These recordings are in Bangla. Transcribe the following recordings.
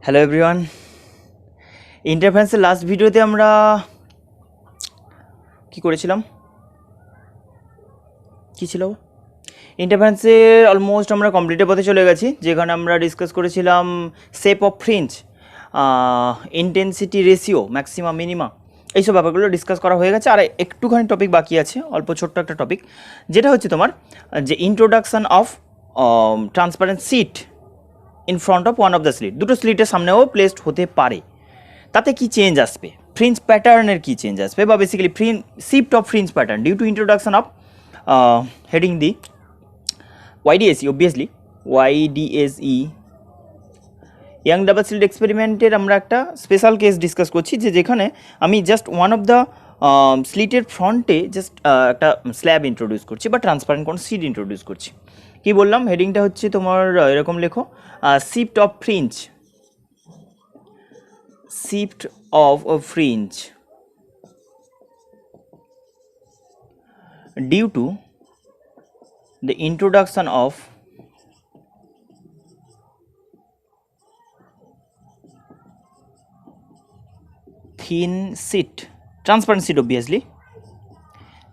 হ্যালো এভরিওয়ান, ইন্টারফারেন্সের লাস্ট ভিডিওতে আমরা কি করেছিলাম, কি ছিল ইন্টারফারেন্সের অলমোস্ট আমরা কমপ্লিটের পথে চলে গেছি, যেখানে আমরা ডিসকাস করেছিলাম shape of fringe, intensity ratio, maxima minima, এইসব ব্যাপারগুলো ডিসকাস করা হয়ে গেছে। আর একটুখানি টপিক বাকি আছে, অল্প ছোট্ট একটা টপিক, যেটা হচ্ছে তোমার যে introduction of transparent sheet in front of one of the slit. দুটো স্লিটের সামনেও প্লেসড হতে পারে, তাতে কি চেঞ্জ আসবে, ফ্রিঞ্জ প্যাটার্নের কি চেঞ্জ আসবে, বা basically shift of fringe pattern due to introduction of heading the YDSE, obviously YDSE Young double slit এক্সপেরিমেন্টের আমরা একটা স্পেশাল কেস ডিসকাস করছি, যেখানে আমি জাস্ট ওয়ান অফ দ্য স্লিটের ফ্রন্টে জাস্ট একটা স্ল্যাব ইন্ট্রোডিউস করছি বা ট্রান্সপারেন্ট কোনো সিট ইন্ট্রোডিউস করছি। কি বললাম, হেডিংটা হচ্ছে তোমার এরকম লেখো, shift of fringe, shift of a fringe due to the introduction of thin sheet, transparent sheet, obviously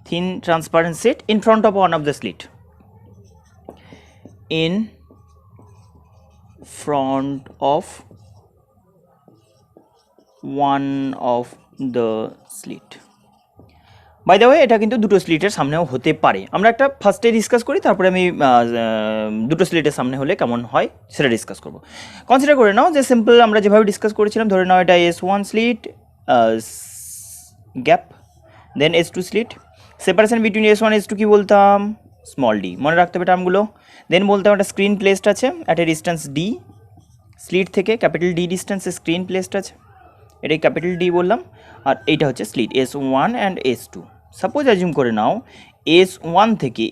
thin transparent sheet in front of one of the slit, in front of one of the slit. By the way, এটা কিন্তু দুটো স্লিটের সামনেও হতে পারে। আমরা একটা ফার্স্টে ডিসকাস করি, তারপরে আমি দুটো স্লিটের সামনে হলে কেমন হয় সেটা ডিসকাস করব। কনসিডার করে নাও যে সিম্পল আমরা যেভাবে ডিসকাস করেছিলাম, ধরে নাও এটা S1 স্লিট, গ্যাপ, দেন S2 slit, separation between S1 S2 কি বলতাম, স্মল ডি, মনে রাখতে হবে টার্মগুলো। দেন বলতাম একটা স্ক্রিন প্লেসড আছে at a distance D, slit থেকে ক্যাপিটাল ডি ডিস্টেন্সে স্ক্রিন প্লেসড আছে, এটাই ক্যাপিটাল ডি বললাম। আর এইটা হচ্ছে slit S1 and S2। Suppose assume করে নাও S1 থেকে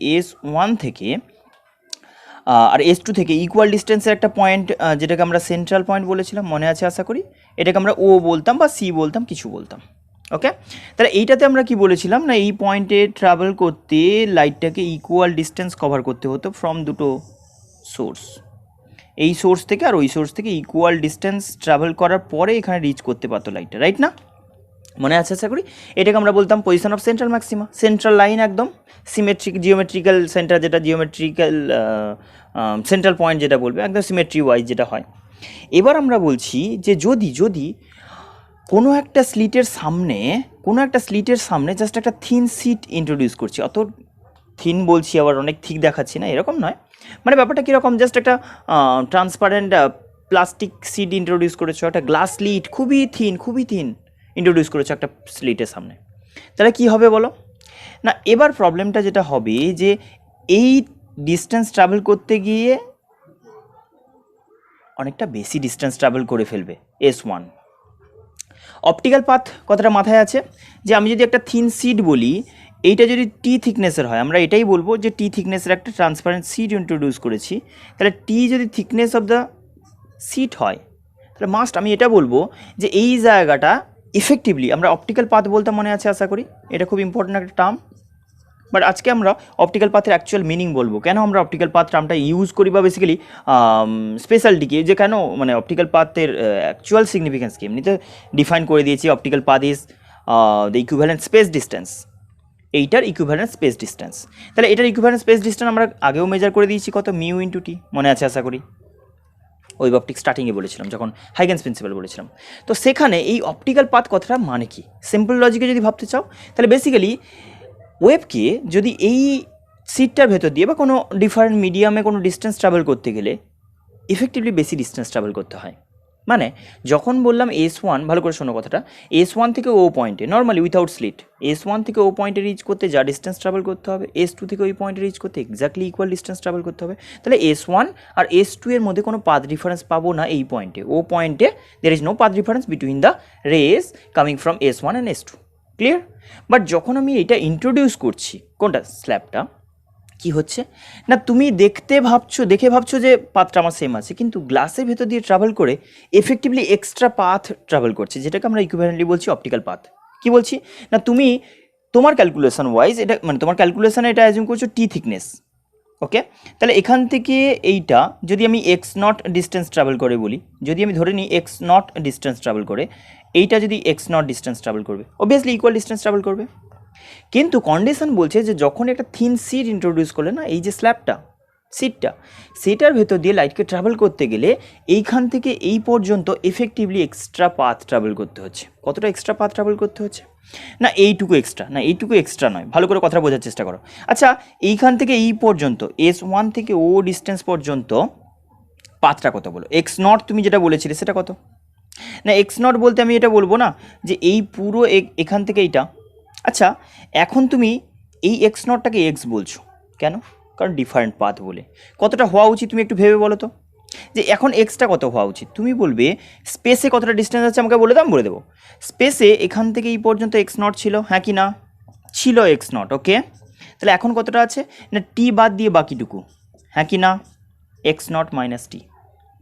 আর S2 থেকে ইকুয়াল ডিস্টেন্সের একটা পয়েন্ট, যেটাকে আমরা সেন্ট্রাল পয়েন্ট বলেছিলাম, মনে আছে আশা করি, এটাকে আমরা O বলতাম বা C বলতাম, কিছু বলতাম। ওকে, তাহলে এইটাতে আমরা কি বলেছিলাম না, এই পয়েন্টে ট্রাভেল করতে লাইটটাকে ইকুয়াল ডিস্টেন্স কভার করতে হতো ফ্রম দুটো সোর্স, এই সোর্স থেকে আর ওই সোর্স থেকে ইকুয়াল ডিস্টেন্স ট্রাভেল করার পরে এখানে রিচ করতে পারতো লাইটটা, রাইট না? মনে আছে আশা করি। এটাকে আমরা বলতাম position of central maxima, central line, একদম জিওমেট্রিক্যাল সেন্টার, যেটা জিওমেট্রিক্যাল সেন্ট্রাল পয়েন্ট যেটা বলবে, একদম সিমেট্রি ওয়াইজ যেটা হয়। এবার আমরা বলছি যে যদি কোনো একটা স্লিটের সামনে জাস্ট একটা থিন সিট ইন্ট্রোডিউস করছি, অত থিন বলছি আবার অনেক থিক দেখাচ্ছি না, এরকম নয়, মানে ব্যাপারটা কীরকম, জাস্ট একটা ট্রান্সপারেন্ট প্লাস্টিক সিট ইন্ট্রোডিউস করেছো, একটা গ্লাস স্লিট খুবই থিন ইন্ট্রোডিউস করেছো একটা স্লিটের সামনে, তাহলে কি হবে বলো না? এবার প্রবলেমটা যেটা হবে যে এই ডিস্টেন্স ট্রাভেল করতে গিয়ে অনেকটা বেশি ডিস্টেন্স ট্রাভেল করে ফেলবে S1। অপটিক্যাল পাথ কথাটা মাথায় আছে, যে আমি যদি একটা থিন সিট বলি, এইটা যদি টি থিকনেসের হয়, আমরা এটাই বলবো যে টি থিকনেসের একটা ট্রান্সপারেন্ট সিট ইন্ট্রোডিউস করেছি, তাহলে টি যদি থিকনেস অফ দ্য সিট হয়, তাহলে মাস্ট আমি এটা বলবো যে এই জায়গাটা ইফেক্টিভলি আমরা অপটিক্যাল পাথ বলতে, মনে আছে আশা করি, এটা খুব ইম্পর্ট্যান্ট একটা টার্ম। বাট আজকে আমরা অপটিক্যাল পাথের অ্যাকচুয়াল মিনিং বলবো, কেন আমরা অপটিক্যাল পাথ টার্মটা ইউজ করি, বা বেসিক্যালি স্পেশালিটিকে, যে কেন মানে অপটিক্যাল পাথের অ্যাকচুয়াল সিগনিফিকেন্স কি এমনিতে ডিফাইন করে দিয়েছি। Optical path is the equivalent space distance, এইটার ইকুইভ্যালেন্ট স্পেস ডিস্টেন্স। তাহলে এটার ইকুইভ্যালেন্ট স্পেস ডিস্টেন্স আমরা আগেও মেজার করে দিয়েছি, কত, মিউ ইন্টু টি, মনে আছে আশা করি, ওই অপটিক স্টার্টিংয়ে বলেছিলাম যখন হাইগেন্স প্রিন্সিপাল বলেছিলাম। তো সেখানে এই অপটিক্যাল পাথ কথাটা মানে কি, সিম্পল লজিকে যদি ভাবতে চাও, তাহলে বেসিক্যালি ওয়েভকে যদি এই সিটটার ভেতর দিয়ে বা কোনো ডিফারেন্ট মিডিয়ামে কোনো ডিস্টেন্স ট্রাভেল করতে গেলে ইফেক্টিভলি বেশি ডিস্টেন্স ট্রাভেল করতে হয়। মানে যখন বললাম S1, ভালো করে শোনো কথাটা, S1 থেকে ও পয়েন্টে নর্মালি উইথাউট স্লিট, S1 থেকে ও পয়েন্টে রিচ করতে যা ডিস্টেন্স ট্রাভেল করতে হবে, S2 থেকে ওই পয়েন্টে রিচ করতে এক্স্যাক্টলি ইকুয়াল ডিস্টেন্স ট্রাভেল করতে হবে। তাহলে S1 আর S2 এর মধ্যে কোনো পাথ ডিফারেন্স পাবো না এই পয়েন্টে, ও পয়েন্টে there is no path difference between the rays coming from S1 and S2, clear? But যখন আমি এটা ইন্ট্রোডিউস করছি, কোনটা, স্ল্যাবটা, কি হচ্ছে না, তুমি দেখে ভাবছো যে পাথটা আমার সেম আছে, কিন্তু গ্লাসের ভেতর দিয়ে ট্রাভেল করে এফেক্টিভলি এক্সট্রা পাথ ট্রাভেল করছে, যেটাকে আমরা ইকুইভ্যালেন্টলি বলছি অপটিক্যাল পাথ। কি বলছি না, তুমি তোমার ক্যালকুলেশন ওয়াইজ এটা, মানে তোমার ক্যালকুলেশনে এটা অ্যাজিউম করছো টি থিকনেস, ওকে, তাহলে এখান থেকে এইটা যদি আমি এক্স নট ডিস্টেন্স ট্রাভেল করে বলি, যদি আমি ধরে নিই এক্স নট ডিস্টেন্স ট্রাভেল করে, এইটা যদি এক্স নট ডিস্টেন্স ট্রাভেল করবে, অবভিয়াসলি ইকুয়াল ডিস্টেন্স ট্রাভেল করবে। কিন্তু কন্ডিশন বলছে যে যখন একটা থিন সিট ইন্ট্রোডিউস করলে না, এই যে স্ল্যাবটা সিটটা, সেটার ভেতর দিয়ে লাইটকে ট্রাভেল করতে গেলে এইখান থেকে এই পর্যন্ত এফেক্টিভলি এক্সট্রা পাথ ট্রাভেল করতে হচ্ছে। কতটা এক্সট্রা পাথ ট্রাভেল করতে হচ্ছে? না এইটুকু এক্সট্রা, না এইটুকু এক্সট্রা নয়, ভালো করে কথা বোঝার চেষ্টা করো। আচ্ছা, এইখান থেকে এই পর্যন্ত S1 থেকে ও ডিস্টেন্স পর্যন্ত পাথটা কত বলো? এক্স নট তুমি যেটা বলেছিলে সেটা কত? না এক্স নট বলতে আমি এটা বলবো না যে এই পুরো এখান থেকে এইটা। আচ্ছা, এখন তুমি এই এক্স নটটাকে এক্স বলছো কেন? কারণ ডিফারেন্ট পাথ বলে। কতটা হওয়া উচিত তুমি একটু ভেবে বলো তো, যে এখন এক্সটা কত হওয়া উচিত? তুমি বলবে স্পেসে কতটা ডিস্টেন্স আছে আমাকে বলে দাও, আমি বলে দেবো। স্পেসে এখান থেকে এই পর্যন্ত এক্স নট ছিল, হ্যাঁ কি না? ছিল এক্স নট, ওকে। তাহলে এখন কতটা আছে? না টি বাদ দিয়ে বাকিটুকু, হ্যাঁ কি না? এক্স নট মাইনাস টি।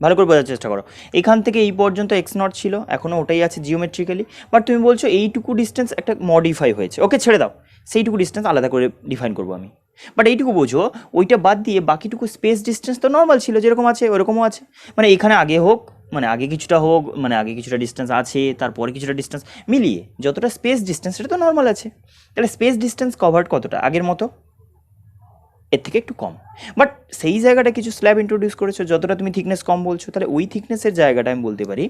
ভালো করে বোঝার চেষ্টা করো, এখান থেকে এই পর্যন্ত এক্স নট ছিল, এখনও ওটাই আছে জিওমেট্রিক্যালি, বাট তুমি বলছো এইটুকু ডিস্টেন্স একটা মডিফাই হয়েছে, ওকে ছেড়ে দাও, সেইটুকু ডিস্টেন্স আলাদা করে ডিফাইন করবো আমি। বাট এইটুকু বোঝো, ওইটা বাদ দিয়ে বাকিটুকু স্পেস ডিস্টেন্স তো নর্মাল ছিল, যেরকম আছে ওরকমও আছে। মানে এখানে আগে হোক, মানে আগে কিছুটা হোক, মানে আগে কিছুটা ডিস্টেন্স আছে, তারপরে কিছুটা ডিস্টেন্স মিলিয়ে যতটা স্পেস ডিস্টেন্স সেটা তো নর্মাল আছে। তাহলে স্পেস ডিস্টেন্স কভার্ড কতটা? আগের মতো, এর থেকে একটু কম। বাট সেই জায়গাটা কিছু স্ল্যাব ইন্ট্রোডিউস করেছো, যতটা তুমি থিকনেস কম বলছো, তাহলে ওই থিকনেসের জায়গাটা আমি বলতে পারি,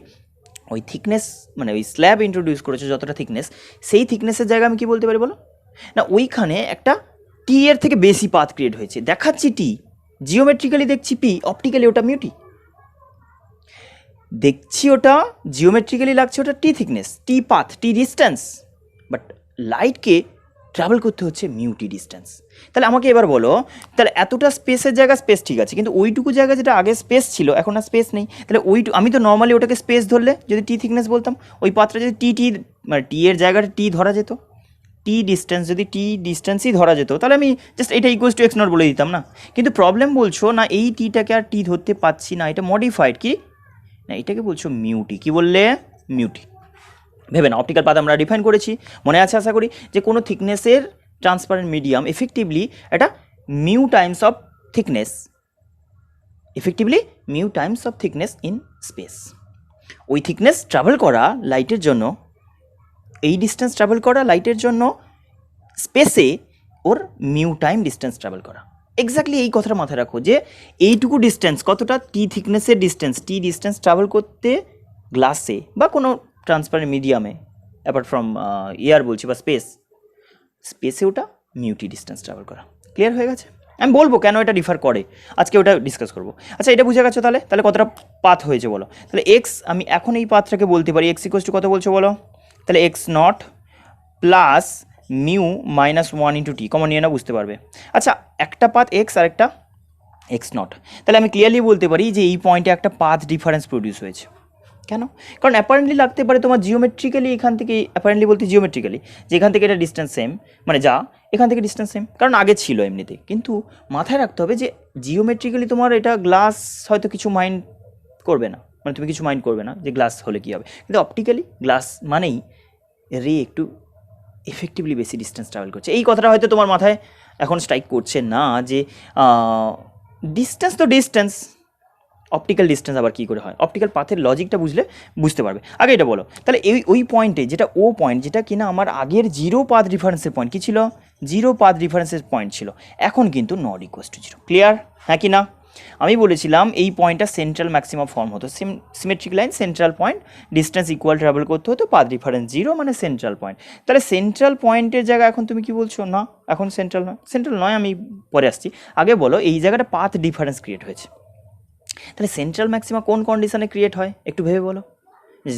ওই থিকনেস মানে ওই স্ল্যাব ইন্ট্রোডিউস করেছো যতটা থিকনেস, সেই থিকনেসের জায়গা আমি কী বলতে পারি বলো? না ওইখানে একটা টি এর থেকে বেশি পাথ ক্রিয়েট হয়েছে, দেখাচ্ছি টি, জিওমেট্রিক্যালি দেখছি পি, অপটিক্যালি ওটা মিউটি। দেখছি ওটা জিওমেট্রিক্যালি লাগছে ওটা T thickness, T path, T distance, but লাইটকে ট্রাভেল করতে হচ্ছে মিউটি ডিস্টেন্স। তাহলে আমাকে এবার বলো, তাহলে এতটা স্পেসের জায়গা স্পেস ঠিক আছে, কিন্তু ওইটুকু জায়গা যেটা আগে স্পেস ছিল এখন আর স্পেস নেই। তাহলে আমি তো নর্মালি ওটাকে স্পেস ধরলে যদি টি থিকনেস বলতাম, ওই পাথটা যদি টি মানে টি এর জায়গাটা টি ধরা যেত, টি ডিস্টেন্স যদি টি ডিস্টেন্সই ধরা যেত, তাহলে আমি জাস্ট এটা ইকুয়ালস টু এক্স নট বলে দিতাম না। কিন্তু প্রবলেম বলছো না এই টিটাকে আর টি ধরতে পাচ্ছি না, এটা মডিফাইড কি না, এটাকে বলছো মিউটি। কি বললে? মিউটি। ভেবে না, অপটিক্যাল পাথ আমরা ডিফাইন করেছি, মনে আছে আশা করি, যে কোনো থিকনেসের ট্রান্সপারেন্ট মিডিয়াম এফেক্টিভলি এটা mu Times of thickness, effectively mu Times of thickness in space. ওই থিকনেস ট্রাভেল করা লাইটের জন্য, এই ডিস্টেন্স ট্রাভেল করা লাইটের জন্য স্পেসে ওর মিউ টাইম ডিস্টেন্স ট্রাভেল করা। এক্স্যাক্টলি এই কথাটা মাথায় রাখো যে এইটুকু ডিস্টেন্স কতটা, টি থিকনেসের ডিস্টেন্স, টি ডিস্টেন্স ট্রাভেল করতে গ্লাসে বা কোনো ট্রান্সপারেন্ট মিডিয়ামে, অ্যাপার্ট ফ্রম এয়ার বলছি বা স্পেসে ওটা মিউটি ডিস্টেন্স ট্রাভেল করা। ক্লিয়ার হয়ে গেছে? আমি বলবো কেন এটা ডিফার করে, আজকে ওটা ডিসকাস করবো। আচ্ছা এটা বুঝে গেছো? তাহলে কতটা পাথ হয়েছে বলো? তাহলে এক্স, আমি এখন এই পাথটাকে বলতে পারি এক্স ইকুয়ালস টু কত বলছো বলো? তাহলে x not plus mu minus 1 into T, common নিয়ে না, বুঝতে পারবে। আচ্ছা একটা পাথ এক্স আর একটা এক্স নট, তাহলে আমি ক্লিয়ারলি বলতে পারি যে এই পয়েন্টে একটা পাথ ডিফারেন্স প্রডিউস হয়েছে। কেন? কারণ অ্যাপারেন্টলি লাগতে পারে তোমার জিওমেট্রিক্যালি, এখান থেকে অ্যাপারেন্টলি বলতে জিওমেট্রিক্যালি যে এখান থেকে এটা ডিস্টেন্স সেম, মানে যা এখান থেকে ডিস্টেন্স সেম, কারণ আগে ছিল এমনিতে। কিন্তু মাথায় রাখতে হবে যে জিওমেট্রিক্যালি তোমার এটা গ্লাস হয়তো কিছু মাইন্ড করবে না, মানে তুমি কিছু মাইন্ড করবে না যে গ্লাস হলে কী হবে, কিন্তু অপটিক্যালি গ্লাস মানেই রে একটু এফেক্টিভলি বেশি ডিস্টেন্স ট্রাভেল করছে। এই কথাটা হয়তো তোমার মাথায় এখন স্ট্রাইক করছে না যে ডিস্টেন্স তো ডিস্টেন্স, অপটিক্যাল ডিস্টেন্স আবার কী করে হয়, অপটিক্যাল পাথের লজিকটা বুঝতে পারবে। আগে এটা বলো, তাহলে ওই পয়েন্টে যেটা ও পয়েন্ট, যেটা কিনা আমার আগের জিরো পাথ রিফারেন্সের পয়েন্ট, কী ছিল? জিরো পাথ রিফারেন্সের পয়েন্ট ছিল, এখন কিন্তু not equals to zero. Clear? হ্যাঁ কি না? আমি বলেছিলাম এই পয়েন্টটা সেন্ট্রাল ম্যাক্সিমাম ফর্ম হতো, symmetric line, central point, distance equal travel করতে হতো, পাথ রিফারেন্স জিরো, মানে সেন্ট্রাল পয়েন্ট। তাহলে সেন্ট্রাল পয়েন্টের জায়গায় এখন তুমি কি বলছো? না এখন সেন্ট্রাল নয়, আমি পরে আসছি। আগে বলো এই জায়গাটা পাথ ডিফারেন্স ক্রিয়েট হয়েছে, তাহলে সেন্ট্রাল ম্যাক্সিমা কোন কন্ডিশনে ক্রিয়েট হয় একটু ভেবে বলো?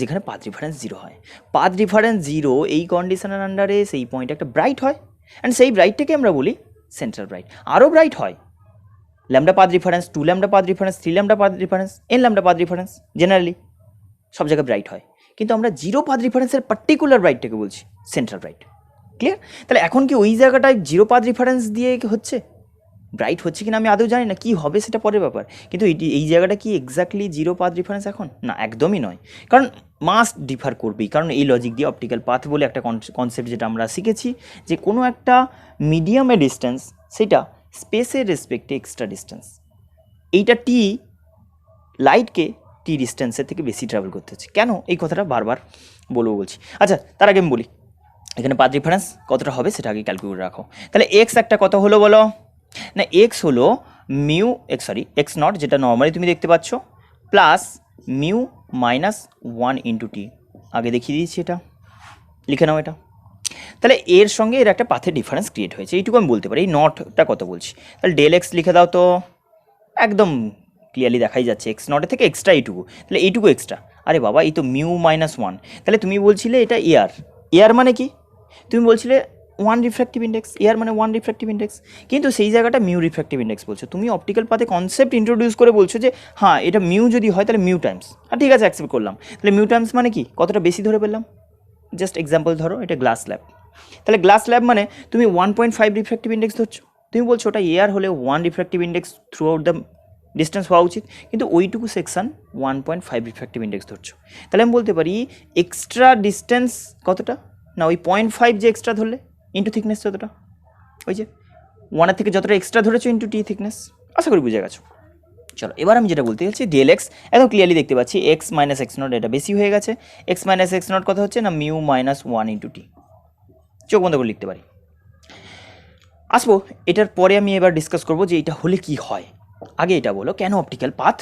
যেখানে পাথ ডিফারেন্স জিরো হয়। পাথ ডিফারেন্স জিরো এই কন্ডিশনের আন্ডারে সেই পয়েন্ট একটা ব্রাইট হয়, অ্যান্ড সেই ব্রাইটটাকে আমরা বলি সেন্ট্রাল ব্রাইট। আরও ব্রাইট হয়, lambda path difference, 2 lambda path difference, 3 lambda path difference, n lambda path difference, generally সব জায়গায় ব্রাইট হয়। কিন্তু আমরা জিরো পাথ ডিফারেন্সের পার্টিকুলার ব্রাইটটাকে বলছি সেন্ট্রাল ব্রাইট। ক্লিয়ার? তাহলে এখন কি ওই জায়গাটায় জিরো পাথ ডিফারেন্স দিয়ে হচ্ছে ব্রাইট হচ্ছে কিনা আমি আদৌ জানি না, কী হবে সেটা পরের ব্যাপার। কিন্তু এই জায়গাটা কি এক্স্যাক্টলি জিরো পাথ ডিফারেন্স এখন? না, একদমই নয়, কারণ মাস্ট ডিফার করবেই। কারণ এই লজিক দিয়ে অপটিক্যাল পাথ বলে একটা কনসেপ্ট যেটা আমরা শিখেছি, যে কোনো একটা মিডিয়ামের ডিস্টেন্স সেটা স্পেসের রেসপেক্টে এক্সট্রা ডিস্টেন্স, এইটা টি লাইটকে টি ডিস্টেন্সের থেকে বেশি ট্রাভেল করতে হচ্ছে। কেন এই কথাটা বারবার বলছি। আচ্ছা, তার আগে আমি বলি এখানে পাথ ডিফারেন্স কতটা হবে সেটা আগে ক্যালকুলেট করে রাখো। তাহলে এক্স একটা কত হলো বলো না, এক্স হলো মিউ এক্স নট, যেটা নর্মালি তুমি দেখতে পাচ্ছ, প্লাস মিউ মাইনাস 1 ইন্টু টি। আগে দেখিয়ে দিয়েছি, এটা লিখে নাও এটা। তাহলে এর সঙ্গে এর একটা পাথের ডিফারেন্স ক্রিয়েট হয়েছে, এইটুকু আমি বলতে পারি। এই নটটা কত বলছি, তাহলে ডেল এক্স লিখে দাও তো, একদম ক্লিয়ারলি দেখাই যাচ্ছে এক্স নটের থেকে এক্সট্রা এইটুকু, তাহলে এইটুকু এক্সট্রা। আরে বাবা, এই তো মিউ মাইনাস 1, তাহলে তুমি বলছিলে এটা এয়ার। এয়ার মানে কি, তুমি বলছিলে 1 রিফ্র্যাক্টিভ ইন্ডেক্স, এয়ার মানে 1 রিফ্র্যাক্টিভ ইন্ডেক্স, কিন্তু সেই জায়গাটা মিউ রিফ্র্যাক্টিভ ইন্ডেক্স বলছো। তুমি অপটিক্যাল পাথে কনসেপ্ট ইন্ট্রোডিউস করে বলছো যে হ্যাঁ এটা মিউ যদি হয় তাহলে মিউ টাইমস, আর ঠিক আছে অ্যাকসেপ্ট করলাম। তাহলে মিউ টাইমস মানে কি, কতটা বেশি ধরে পেলাম। জাস্ট এক্সাম্পল ধরো, এটা গ্লাস স্ল্যাব, তাহলে গ্লাস স্ল্যাব মানে তুমি 1.5 রিফ্র্যাক্টিভ ইন্ডেক্স ধরছো, তুমি বলছো ওটা এয়ার হলে 1 refractive index through out the distance হওয়া উচিত, কিন্তু ওইটুকু সেকশন 1.5 রিফ্র্যাক্টিভ ইন্ডেক্স ধরছো। তাহলে আমি বলতে পারি এক্সট্রা ডিস্টেন্স কতটা, না ওই 0.5 যে এক্সট্রা ধরলে ইন্টু থিকনেস যতটা, ওই যে 1-এর থেকে যতটা এক্সট্রা ধরেছো ইন্টু টি থিকনেস। আশা করি বুঝে গেছো। চলো এবার আমি যেটা বলতে চাইছি, ডিএল এক্স একদম ক্লিয়ারলি দেখতে পাচ্ছি এক্স মাইনাস এক্স নট এটা বেশি হয়ে গেছে। এক্স মাইনাস এক্স নট কত হচ্ছে না মিউ মাইনাস 1 ইন্টু টি, চোখ বন্ধ করে লিখতে পারি। আসবো এটার পরে, আমি এবার ডিসকাস করবো যে এটা হলে কি হয়। আগে এটা বলো কেন অপটিক্যাল পাথ,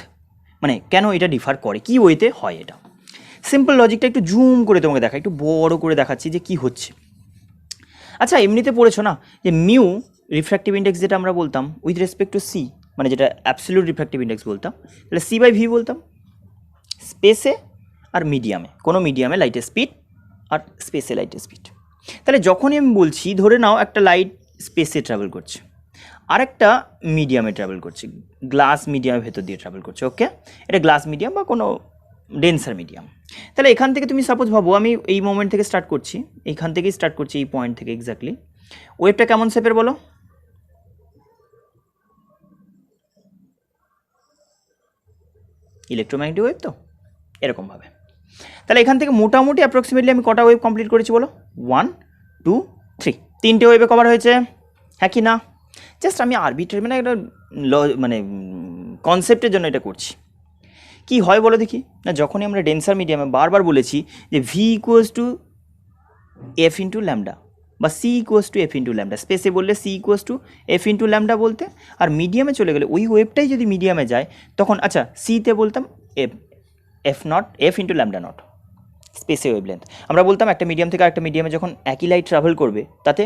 মানে কেন এটা ডিফার করে, কি ওয়েতে হয় এটা। সিম্পল লজিকটা একটু জুম করে তোমাকে দেখা, একটু বড় করে দেখাচ্ছি যে কি হচ্ছে। আচ্ছা, এমনিতে পড়েছো না যে মিউ রিফ্র্যাক্টিভ ইন্ডেক্স যেটা আমরা বলতাম উইথ রেসপেক্ট টু সি, মানে যেটা অ্যাবসলিউট রিফ্র্যাক্টিভ ইন্ডেক্স বলতাম, তাহলে সি বাই ভি বলতাম স্পেসে আর মিডিয়ামে, কোনো মিডিয়ামে লাইটের স্পিড আর স্পেসে লাইটের স্পিড। তাহলে যখনই আমি বলছি ধরে নাও একটা লাইট স্পেসে ট্রাভেল করছে, আরেকটা মিডিয়ামে ট্রাভেল করছে, গ্লাস মিডিয়ামের ভেতর দিয়ে ট্রাভেল করছে, ওকে, এটা গ্লাস মিডিয়াম বা কোনো ডেন্সার মিডিয়াম। তাহলে এখান থেকে তুমি সাপোজ ভাবো আমি এই মোমেন্ট থেকে স্টার্ট করছি, এইখান থেকেই স্টার্ট করছি, এই পয়েন্ট থেকে এক্স্যাক্টলি। ওয়েভটা কেমন শেপের বলো, ইলেকট্রোম্যাগনেটিক ওয়েভ তো, এরকমভাবে। তাহলে এখান থেকে মোটামুটি অ্যাপ্রক্সিমেটলি আমি কটা ওয়েভ কমপ্লিট করেছি বলো, 1 2 3, 3টে ওয়েভে কভার হয়েছে, হ্যাঁ কি না। জাস্ট আমি আরবিট্রারি মানে একটা মানে কনসেপ্টের জন্য এটা করছি। কি হয় বলো দেখি, না যখনই আমরা ডেন্সার মিডিয়ামে বারবার বলেছি যে V equals to F into lambda বা C equals to F into lambda, স্পেসে বললে C equals to F into lambda বলতে, আর মিডিয়ামে চলে গেলে ওই ওয়েভটাই যদি মিডিয়ামে যায় তখন আচ্ছা সিতে বলতাম F not F into lambda not, স্পেসে ওয়েভলেন্থ। আমরা বলতাম একটা মিডিয়াম থেকে একটা মিডিয়ামে যখন একই লাইট ট্রাভেল করবে তাতে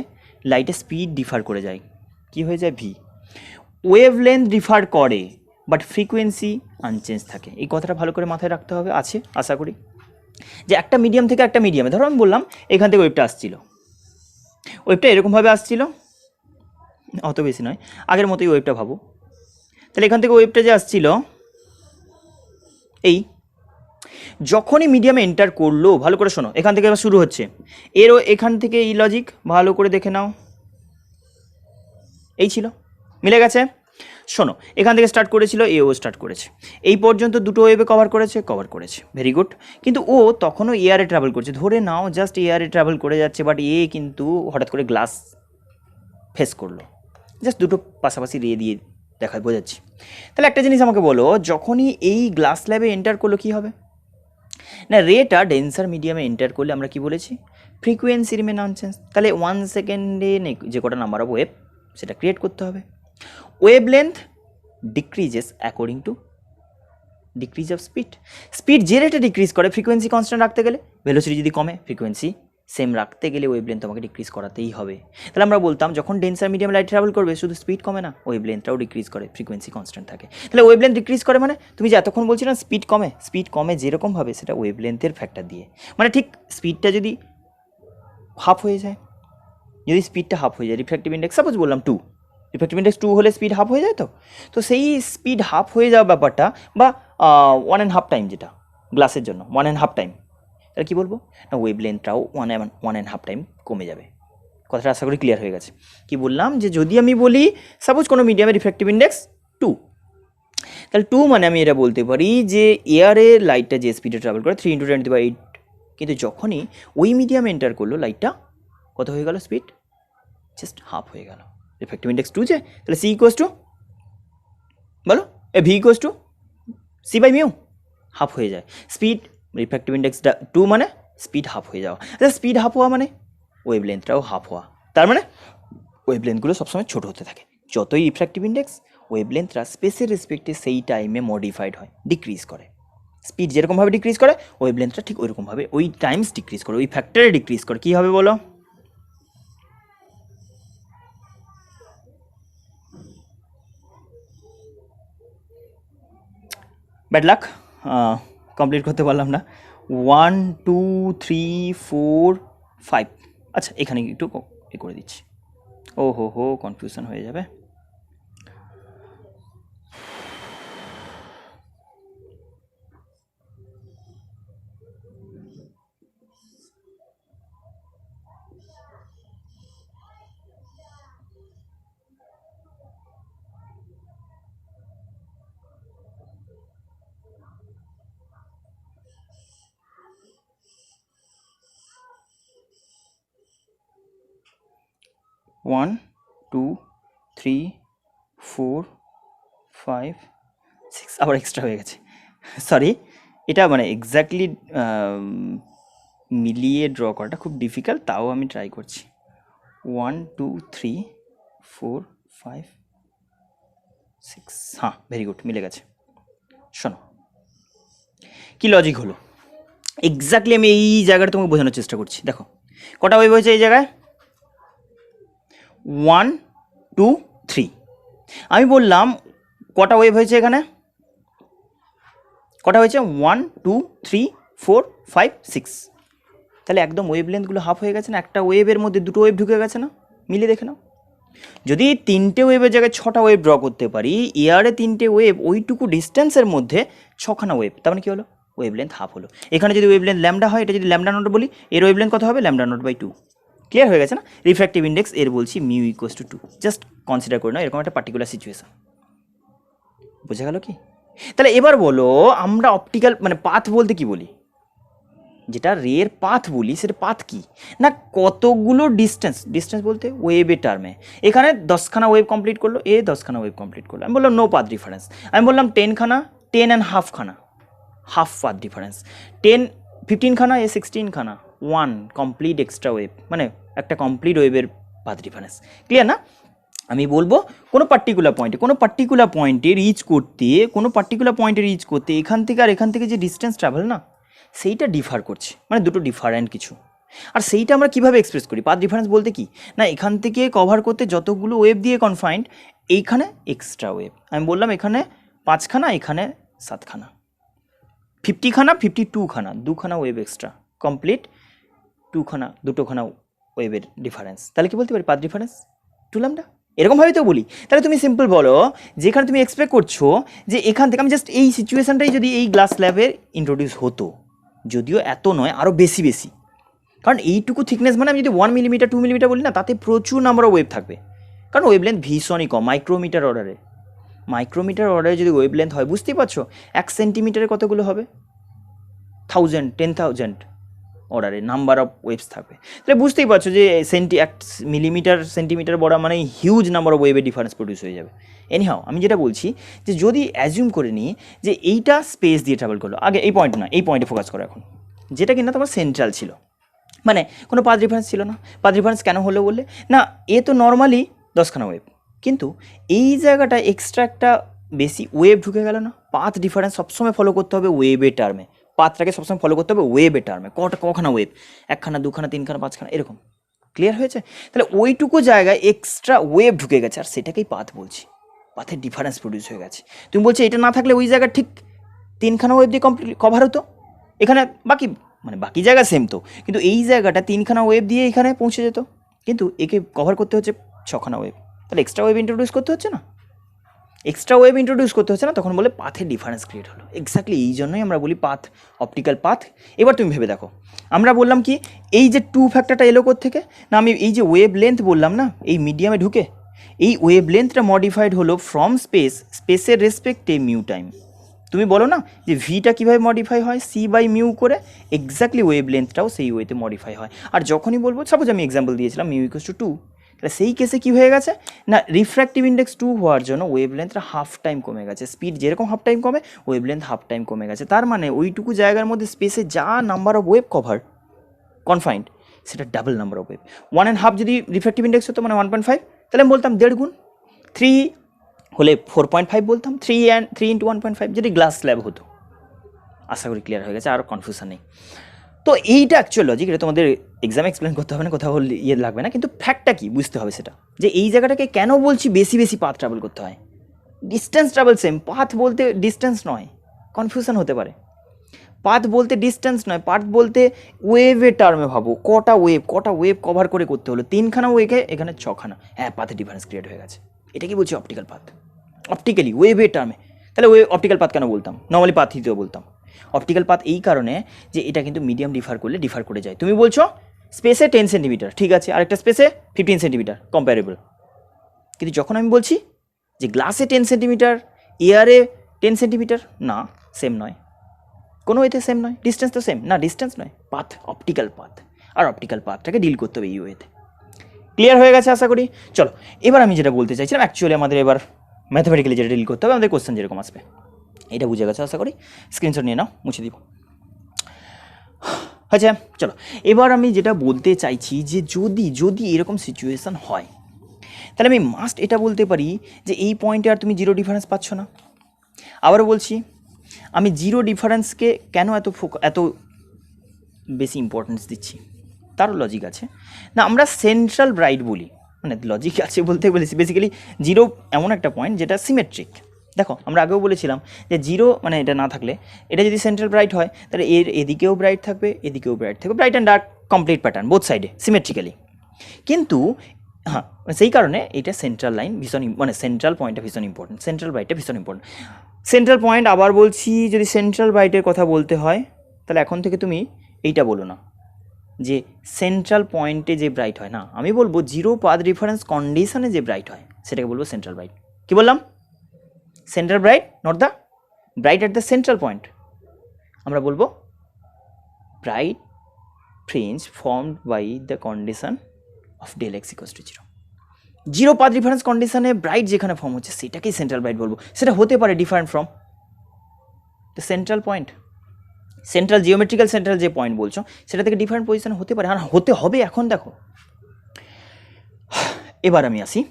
লাইটের স্পিড ডিফার করে যায়, কি হয়ে যায় ভি। ওয়েভলেন্থ ডিফার করে বাট ফ্রিকোয়েন্সি আনচেঞ্জ থাকে, এই কথাটা ভালো করে মাথায় রাখতে হবে, আছে আশা করি। যে একটা মিডিয়াম থেকে একটা মিডিয়ামে, ধরো আমি বললাম এখান থেকে ওয়েভটা আসছিল, ওয়েভটা এরকমভাবে আসছিল, অত বেশি নয়, আগের মতোই ওয়েভটা ভাবো। তাহলে এখান থেকে ওয়েভটা যে আসছিল এই, যখনই মিডিয়ামে এন্টার করলো, ভালো করে শোনো, এখান থেকে শুরু হচ্ছে, এরও এখান থেকে এই লজিক ভালো করে দেখে নাও, এই ছিল, মিলে গেছে। শোনো এখান থেকে স্টার্ট করেছিল, এও স্টার্ট করেছে, এই পর্যন্ত দুটো ওয়েভে কভার করেছে, ভেরি গুড। কিন্তু ও তখনও এয়ারে ট্রাভেল করছে, ধরে নাও জাস্ট এয়ারে ট্রাভেল করে যাচ্ছে, বাট এ কিন্তু হঠাৎ করে গ্লাস ফেস করলো, জাস্ট দুটো পাশাপাশি রে দিয়ে দেখায় বোঝাচ্ছি। তাহলে একটা জিনিস আমাকে বলো, যখনই এই গ্লাস ল্যাবে এন্টার করলো কী হবে না, রেটা ডেন্সার মিডিয়ামে এন্টার করলে আমরা কি বলেছি, ফ্রিকোয়েন্সি রিমেন আনচেঞ্জ। তাহলে 1 সেকেন্ডে যে কটা নাম্বার অফ ওয়েভ সেটা ক্রিয়েট করতে হবে। Wave length decreases according to decrease of speed, speed যে রেটে ডিক্রিজ করে ফ্রিকোয়েন্সি কনস্ট্যান্ট রাখতে গেলে, ভেলোসিটি যদি কমে ফ্রিকোয়েন্সি সেম রাখতে গেলে ওয়েভ লেন্থ তোমাকে ডিক্রিজ করাতেই হবে। তাহলে আমরা বলতাম যখন ডেন্সার মিডিয়াম লাইট ট্রাভেল করবে শুধু স্পিড কমে না, ওয়েভ লেন্থটাও ডিক্রিজ করে, ফ্রিকোয়েন্সি কনস্ট্যান্ট থাকে। তাহলে ওয়েভ লেন্থ ডিক্রিজ করে মানে তুমি যে এতক্ষণ বলছিলে স্পিড কমে যেরকমভাবে, সেটা ওয়েভ লেন্থের ফ্যাক্টর দিয়ে, মানে ঠিক স্পিডটা যদি হাফ হয়ে যায়, যদি স্পিডটা হাফ হয়ে যায়, রিফ্র্যাক্টিভ ইন্ডেক্স সাপোজ বললাম 2, রিফ্র্যাক্টিভ ইন্ডেক্স 2 হলে স্পিড হাফ হয়ে যায়, তো সেই স্পিড হাফ হয়ে যাওয়া ব্যাপারটা বা 1.5 টাইম, যেটা গ্লাসের জন্য 1.5 টাইম, তাহলে কী বলবো না ওয়েভ লেন্থটাও 1.5 টাইম কমে যাবে। কথাটা আশা করি ক্লিয়ার হয়ে গেছে। কি বললাম যে যদি আমি বলি সাপোজ কোনো মিডিয়ামের রিফ্র্যাক্টিভ ইন্ডেক্স 2, তাহলে 2 মানে আমি এটা বলতে পারি যে এয়ারে লাইটটা যে স্পিডে ট্রাভেল করে 3 × 10⁸, কিন্তু যখনই ওই মিডিয়ামে এন্টার করলো লাইটটা কত হয়ে গেল, স্পিড জাস্ট হাফ হয়ে গেল, রিফ্র্যাক্টিভ ইন্ডেক্স 2 যে, তাহলে সি ইকুয়াস টু বলো V equals to C by mu, half হয়ে যায়। স্পিড রিফ্র্যাক্টিভ ইন্ডেক্স 2 মানে স্পিড হাফ হয়ে যাওয়া। আচ্ছা স্পিড হাফ হওয়া মানে ওয়েভ লেন্থটাও হাফ হওয়া, তার মানে ওয়েভ লেন্থগুলো সবসময় ছোটো হতে থাকে। যতই রিফ্র্যাক্টিভ ইন্ডেক্স ওয়েভ লেন্থরা স্পেসের রেসপেক্টে সেই টাইমে মডিফাইড হয়, ডিক্রিজ করে। স্পিড যেরকমভাবে ডিক্রিজ করে ওয়েভ লেন্থটা ঠিক ওইরকমভাবে ওই টাইমস ডিক্রিজ করে, ওই ফ্যাক্টরে ডিক্রিজ করে। কী হবে বলো? ব্যাড লাক, কমপ্লিট করতে পারলাম না। 1 2 3 4 5। আচ্ছা এখানে একটু এ করে দিচ্ছি। ও হো কনফিউশন হয়ে যাবে। ওয়ান 2 3 4 5 6 আবার এক্সট্রা হয়ে গেছে, সরি। এটা মানে এক্স্যাক্টলি মিলিয়ে ড্র করাটা খুব ডিফিকাল্ট, তাও আমি ট্রাই করছি। 1 2 3 4 5 6, হ্যাঁ ভেরি গুড, মিলে গেছে। শোনো কি লজিক হলো, এক্স্যাক্টলি আমি এই জায়গাটা তোমাকে বোঝানোর চেষ্টা করছি। দেখো কটা ওয়েভ হয়েছে এই জায়গায়, 1 2 3। আমি বললাম কটা ওয়েভ হয়েছে এখানে, কটা হয়েছে 1 2 3 4 5 6। তাহলে একদম ওয়েভ লেন্থগুলো হাফ হয়ে গেছে না? একটা ওয়েভের মধ্যে দুটো ওয়েভ ঢুকে গেছে না? মিলিয়ে দেখে নাও। যদি 3টে ওয়েভের জায়গায় 6টা ওয়েভ ড্র করতে পারি, এয়ারে 3টে ওয়েভ ওইটুকু ডিস্টেন্সের মধ্যে 6খানা ওয়েভ, তার মানে কী হলো? ওয়েভ লেন্থ হাফ হলো। এখানে যদি ওয়েভ লেন্থ ল্যামডা হয়, এটা যদি ল্যামডা নট বলি, এর ওয়েভ লেন্থ কত হবে? Lambda not by 2। ক্লিয়ার হয়ে গেছে না? রিফ্র্যাক্টিভ ইন্ডেক্স এর বলছি mu equals to 2। Just consider করে নাও এরকম একটা পার্টিকুলার সিচুয়েশন। বোঝা গেল কি? তাহলে এবার বলো আমরা অপটিক্যাল মানে পাথ বলতে কি বলি? যেটা রের পাথ বলি সেটা পাথ কি না, কতগুলো ডিস্টেন্স বলতে ওয়েভের টার্মে। এখানে 10খানা ওয়েভ কমপ্লিট করলো, 10খানা ওয়েভ কমপ্লিট করলো, আমি বললাম নো পাথ ডিফারেন্স। আমি বললাম 10খানা 10 অ্যান্ড হাফখানা, হাফ পাথ ডিফারেন্স। 15খানা 16খানা 1 কমপ্লিট এক্সট্রা ওয়েভ, মানে একটা কমপ্লিট ওয়েভের পাথ ডিফারেন্স। ক্লিয়ার না? আমি বলবো কোনো পার্টিকুলার পয়েন্টে রিচ করতে এখান থেকে আর এখান থেকে যে ডিস্টেন্স ট্রাভেল না, সেইটা ডিফার করছে, মানে দুটো ডিফারেন্ট কিছু। আর সেইটা আমরা কীভাবে এক্সপ্রেস করি? পাথ ডিফারেন্স বলতে কি না, এখান থেকে কভার করতে যতগুলো ওয়েভ দিয়ে কনফাইন্ড, এইখানে এক্সট্রা ওয়েভ। আমি বললাম এখানে 5খানা, এখানে 7খানা, 50খানা 52খানা, 2খানা ওয়েভ এক্সট্রা, কমপ্লিট 2খানা ওয়েভের ডিফারেন্স। তাহলে কি বলতে পারি? Path difference 2 lambda. এরকমভাবে তো বলি। তাহলে তুমি সিম্পল বলো, যেখানে তুমি এক্সপেক্ট করছো যে এখান থেকে, আমি জাস্ট এই সিচুয়েশানটাই যদি এই গ্লাস স্ল্যাবের ইন্ট্রোডিউস হতো, যদিও এত নয় আরও বেশি, কারণ এইটুকু থিকনেস মানে আমি যদি 1 মিলিমিটার 2 মিলিমিটার বলি না, তাতে প্রচুর নাম্বার অফ ওয়েভ থাকবে, কারণ ওয়েভ লেন্থ ভীষণই কম, মাইক্রোমিটার অর্ডারে যদি ওয়েভ লেন্থ হয়, বুঝতেই পারছো 1 সেন্টিমিটারে কতগুলো হবে? 1000 10,000 অর্ডারে নাম্বার অফ ওয়েভস থাকবে। তাহলে বুঝতেই পারছো যে 1 মিলিমিটার সেন্টিমিটার বড় মানে হিউজ নাম্বার অফ ওয়েভের ডিফারেন্স প্রডিউস হয়ে যাবে। এনিহাও আমি যেটা বলছি যে যদি অ্যাজিউম করে নিই যে এইটা স্পেস দিয়ে ট্রাভেল করলো, আগে এই পয়েন্ট না, এই পয়েন্টে ফোকাস করো এখন, যেটা কিনা তোমার সেন্ট্রাল ছিল, মানে কোনো পাথ ডিফারেন্স ছিল না। পাথ ডিফারেন্স কেন হলো বললে না, এ তো নর্মালি 10খানা ওয়েভ, কিন্তু এই জায়গাটা এক্সট্রা একটা বেশি ওয়েভ ঢুকে গেল না। পাথ ডিফারেন্স সবসময় ফলো করতে হবে ওয়েভের টার্মে, পাথটাকে সবসময় ফলো করতে হবে ওয়েভের টার্মে। কখানা ওয়েভ? 1খানা 2খানা 3খানা 5খানা এরকম। ক্লিয়ার হয়েছে? তাহলে ওইটুকু জায়গায় এক্সট্রা ওয়েভ ঢুকে গেছে, আর সেটাকেই পাথ বলছি। পাথের ডিফারেন্স প্রডিউস হয়ে গেছে। তুমি বলছো এটা না থাকলে ওই জায়গা ঠিক 3খানা ওয়েভ দিয়ে কমপ্লিট কভার হতো, এখানে বাকি জায়গা সেম তো, কিন্তু এই জায়গাটা 3খানা ওয়েভ দিয়ে এখানে পৌঁছে যেত, কিন্তু একে কভার করতে হচ্ছে 6খানা ওয়েভ। তাহলে এক্সট্রা ওয়েভ ইন্ট্রোডিউস করতে হচ্ছে না, তখন বলে পাথের ডিফারেন্স ক্রিয়েট হলো। এক্স্যাক্টলি এই জন্যই আমরা বলি পাথ, অপটিক্যাল পাথ। এবার তুমি ভেবে দেখো, আমরা বললাম কি এই যে 2 ফ্যাক্টরটা এলো থেকে না, আমি এই যে ওয়েভ লেন্থ বললাম না, এই মিডিয়ামে ঢুকে এই ওয়েভ লেন্থটা মডিফাইড হলো ফ্রম স্পেসের রেসপেক্টে মিউ টাইম। তুমি বলো না যে ভিটা কীভাবে মডিফাই হয়, সি বাই মিউ করে, এক্স্যাক্টলি ওয়েভ লেন্থটাও সেই ওয়েতে মডিফাই হয়। আর যখনই বলবো, সাপোজ আমি এক্সাম্পল দিয়েছিলাম মিউ ইকুয়ালস টু 2, তাহলে সেই কেসে কী হয়ে গেছে না, রিফ্র্যাক্টিভ ইন্ডেক্স 2 হওয়ার জন্য ওয়েভলেন্থটা হাফ টাইম কমে গেছে। স্পিড যেরকম হাফ টাইম কমে, ওয়েভলেন্থ হাফ টাইম কমে গেছে। তার মানে ওইটুকু জায়গার মধ্যে স্পেসে যা number of wave cover confined, সেটা ডাবল নাম্বার অফ ওয়েভ। 1.5 যদি রিফ্র্যাক্টিভ ইন্ডেক্স হতো মানে 1.5, তাহলে আমি বলতাম 1.5 গুণ। 3 হলে 4.5 বলতাম, 3 ইন্টু 1.5 যদি গ্লাস স্ল্যাব হতো। আশা করি ক্লিয়ার হয়ে গেছে, আর কনফিউশন নেই। তো এইটা অ্যাকচুয়াল লজিক, এটা তোমাদের এক্সামে এক্সপ্লেন করতে হবে না, কোথাও ইয়ে লাগবে না, কিন্তু ফ্যাক্টটা কি বুঝতে হবে সেটা, যে এই জায়গাটাকে কেন বলছি বেশি বেশি পাথ ট্রাভেল করতে হয়। ডিস্টেন্স ট্রাভেল সেম, পাথ বলতে ডিস্টেন্স নয়, কনফিউশন হতে পারে। পাথ বলতে ডিস্টেন্স নয়, পাথ বলতে ওয়েভের টার্মে ভাবো, কটা ওয়েভ কভার করে করতে হলো, 3খানা ওয়েভে এখানে 6খানা, হ্যাঁ পাথে ডিফারেন্স ক্রিয়েট হয়ে গেছে। এটা কি বলছি অপটিক্যাল পাথ, অপটিক্যালি ওয়েভের টার্মে। তাহলে অপটিক্যাল পাথ কেন বলতাম, নর্মালি পাথ হিসেবে বলতাম। অপটিক্যাল পাথ এই কারণে যে এটা কিন্তু মিডিয়াম ডিফার করলে ডিফার করে যায়। তুমি বলছো স্পেসে 10 সেন্টিমিটার, ঠিক আছে, আরেকটা স্পেসে 15 সেন্টিমিটার, কম্প্যারেবল। কিন্তু যখন আমি বলছি যে গ্লাসে 10 সেন্টিমিটার, এয়ারে 10 সেন্টিমিটার, না সেম নয়, কোনো ওয়েতে সেম নয়। ডিস্টেন্স তো সেম না, ডিস্টেন্স নয়, পাথ, অপটিক্যাল পাথ। আর অপটিক্যাল পাথটাকে ডিল করতে হবে এই ওয়েতে। ক্লিয়ার হয়ে গেছে আশা করি। চলো এবার আমি যেটা বলতে চাইছিলাম, অ্যাকচুয়ালি আমাদের এবার ম্যাথামেটিক্যালি যেটা ডিল করতে হবে, আমাদের কোশ্চেন যেরকম আসবে, এটা বুঝে গেছে আশা করি। স্ক্রিনশট নিয়ে নাও, মুছে দিব। আচ্ছা চলো, এবার আমি যেটা বলতে চাইছি যে যদি এরকম সিচুয়েশান হয়, তাহলে আমি মাস্ট এটা বলতে পারি যে এই পয়েন্টে আর তুমি জিরো ডিফারেন্স পাচ্ছ না। আবারও বলছি, আমি জিরো ডিফারেন্সকে কেন এত বেশি ইম্পর্টেন্স দিচ্ছি, তারও লজিক আছে। না, আমরা সেন্ট্রাল ব্রাইট বলি, মানে লজিক আছে বলতে বলেছি, বেসিক্যালি জিরো এমন একটা পয়েন্ট যেটা সিমেট্রিক। দেখো আমরা আগেও বলেছিলাম যে জিরো মানে এটা না থাকলে, এটা যদি সেন্ট্রাল ব্রাইট হয় তাহলে এর এদিকেও ব্রাইট থাকবে, এদিকেও ব্রাইট থাকবে, bright and dark complete pattern both সাইডে সিমেট্রিক্যালি। কিন্তু হ্যাঁ, সেই কারণে এটা সেন্ট্রাল লাইন ভীষণ, মানে সেন্ট্রাল পয়েন্টটা ভীষণ ইম্পর্টেন্ট, সেন্ট্রাল ব্রাইটটা ভীষণ ইম্পর্টেন্ট। সেন্ট্রাল পয়েন্ট আবার বলছি, যদি সেন্ট্রাল ব্রাইটের কথা বলতে হয় তাহলে এখন থেকে তুমি এইটা বলো না যে সেন্ট্রাল পয়েন্টে যে ব্রাইট হয়, না আমি বলবো জিরো পাথ রেফারেন্স কন্ডিশনে যে ব্রাইট হয় সেটাকে বলবো সেন্ট্রাল ব্রাইট। কি বললাম? Central bright, not the bright at the central point. আমরা বলবো bright fringe formed by the condition of del X equals to zero. Zero path difference কন্ডিশনে ব্রাইট যেখানে ফর্ম হচ্ছে সেটাকেই সেন্ট্রাল ব্রাইট বলবো। সেটা হতে পারে different from the central point, central geometrical central যে পয়েন্ট বলছো সেটা থেকে ডিফারেন্ট পজিশন হতে পারে, আর হতে হবে। এখন দেখো, এবার আমি আসি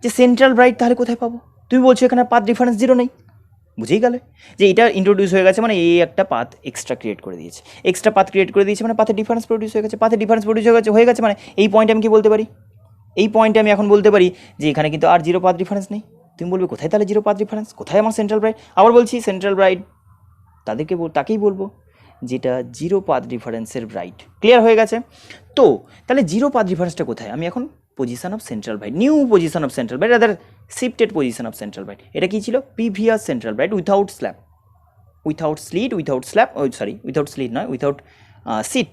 যে সেন্ট্রাল ব্রাইট তাহলে কোথায় পাবো? তুমি বলছো এখানে পাথ ডিফারেন্স জিরো নেই, বুঝেই গেলে যে এটা ইন্ট্রোডিউস হয়ে গেছে, মানে এই একটা পাথ এক্সট্রা ক্রিয়েট করে দিয়েছে, এক্সট্রা পাথ ক্রিয়েট করে দিয়েছে, মানে পাথের ডিফারেন্স প্রডিউস হয়ে গেছে। পাথের ডিফারেন্স প্রডিউস হয়ে গেছে মানে এই পয়েন্টে আমি কি বলতে পারি, এই পয়েন্টে আমি এখন বলতে পারি যে এখানে কিন্তু আর জিরো পাথ ডিফারেন্স নেই। তুমি বলবে কোথায় তাহলে জিরো পাথ ডিফারেন্স, কোথায় আমার সেন্ট্রাল ব্রাইট? আবার বলছি সেন্ট্রাল ব্রাইট তাকেই বলবো যেটা জিরো পাথ ডিফারেন্সের ব্রাইট। ক্লিয়ার হয়ে গেছে? তো তাহলে জিরো পাথ ডিফারেন্সটা কোথায়? আমি এখন position of central bright, new position of central bright, rather shifted position of central bright. এটা কি ছিল? Previous central bright without slab, without slit নয়, উইথাউট সিট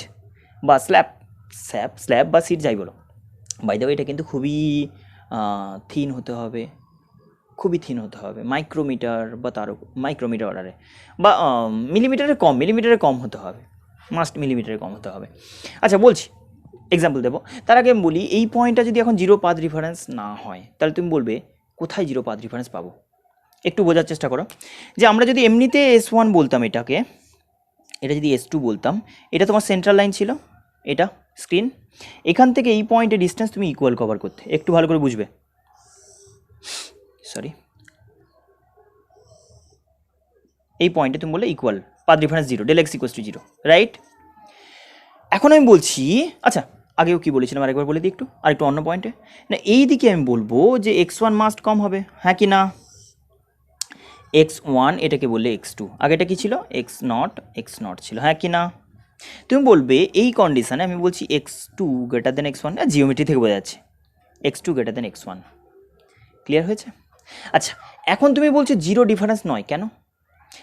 বা স্ল্যাব বা সিট যাই বলো। বাই দ্য ওয়ে এটা কিন্তু খুবই থিন হতে হবে, মাইক্রোমিটার বা তারও মাইক্রোমিটার অর্ডারে, বা মিলিমিটারে কম হতে হবে, মাস্ট মিলিমিটারে কম হতে হবে। আচ্ছা বলছি, এক্সাম্পল দেবো। তার আগে আমি বলি, এই পয়েন্টটা যদি এখন জিরো পাথ রেফারেন্স না হয় তাহলে তুমি বলবে কোথায় জিরো পাথ রেফারেন্স পাবো? একটু বোঝার চেষ্টা করো যে আমরা যদি এমনিতে S1 বলতাম এটাকে, এটা যদি S2 বলতাম, এটা তোমার সেন্ট্রাল লাইন ছিল, এটা স্ক্রিন, এখান থেকে এই পয়েন্টে ডিস্টেন্স তুমি ইকুয়াল কভার করতে, একটু ভালো করে বুঝবে, সরি, এই পয়েন্টে তুমি বললে equal path difference zero, del X equals to zero, right? এখন আমি বলছি, আচ্ছা আগেও কি বলেছিলাম আরেকবার বলে দিই একটু অন্য পয়েন্টে না, এই দিকে আমি বলবো যে x1 মাস্ট কম হবে, হ্যাঁ কি না? x1 এটাকে বললে x2, আগেটা কি ছিল? x0 ছিল, হ্যাঁ কি না? তুমি বলবে এই কন্ডিশনে আমি বলছি x2 greater than x1, geometry থেকে বোঝা যাচ্ছে x2 greater than x1। Clear হয়েছে? আচ্ছা এখন তুমি বলছো জিরো ডিফারেন্স নয়, কেন?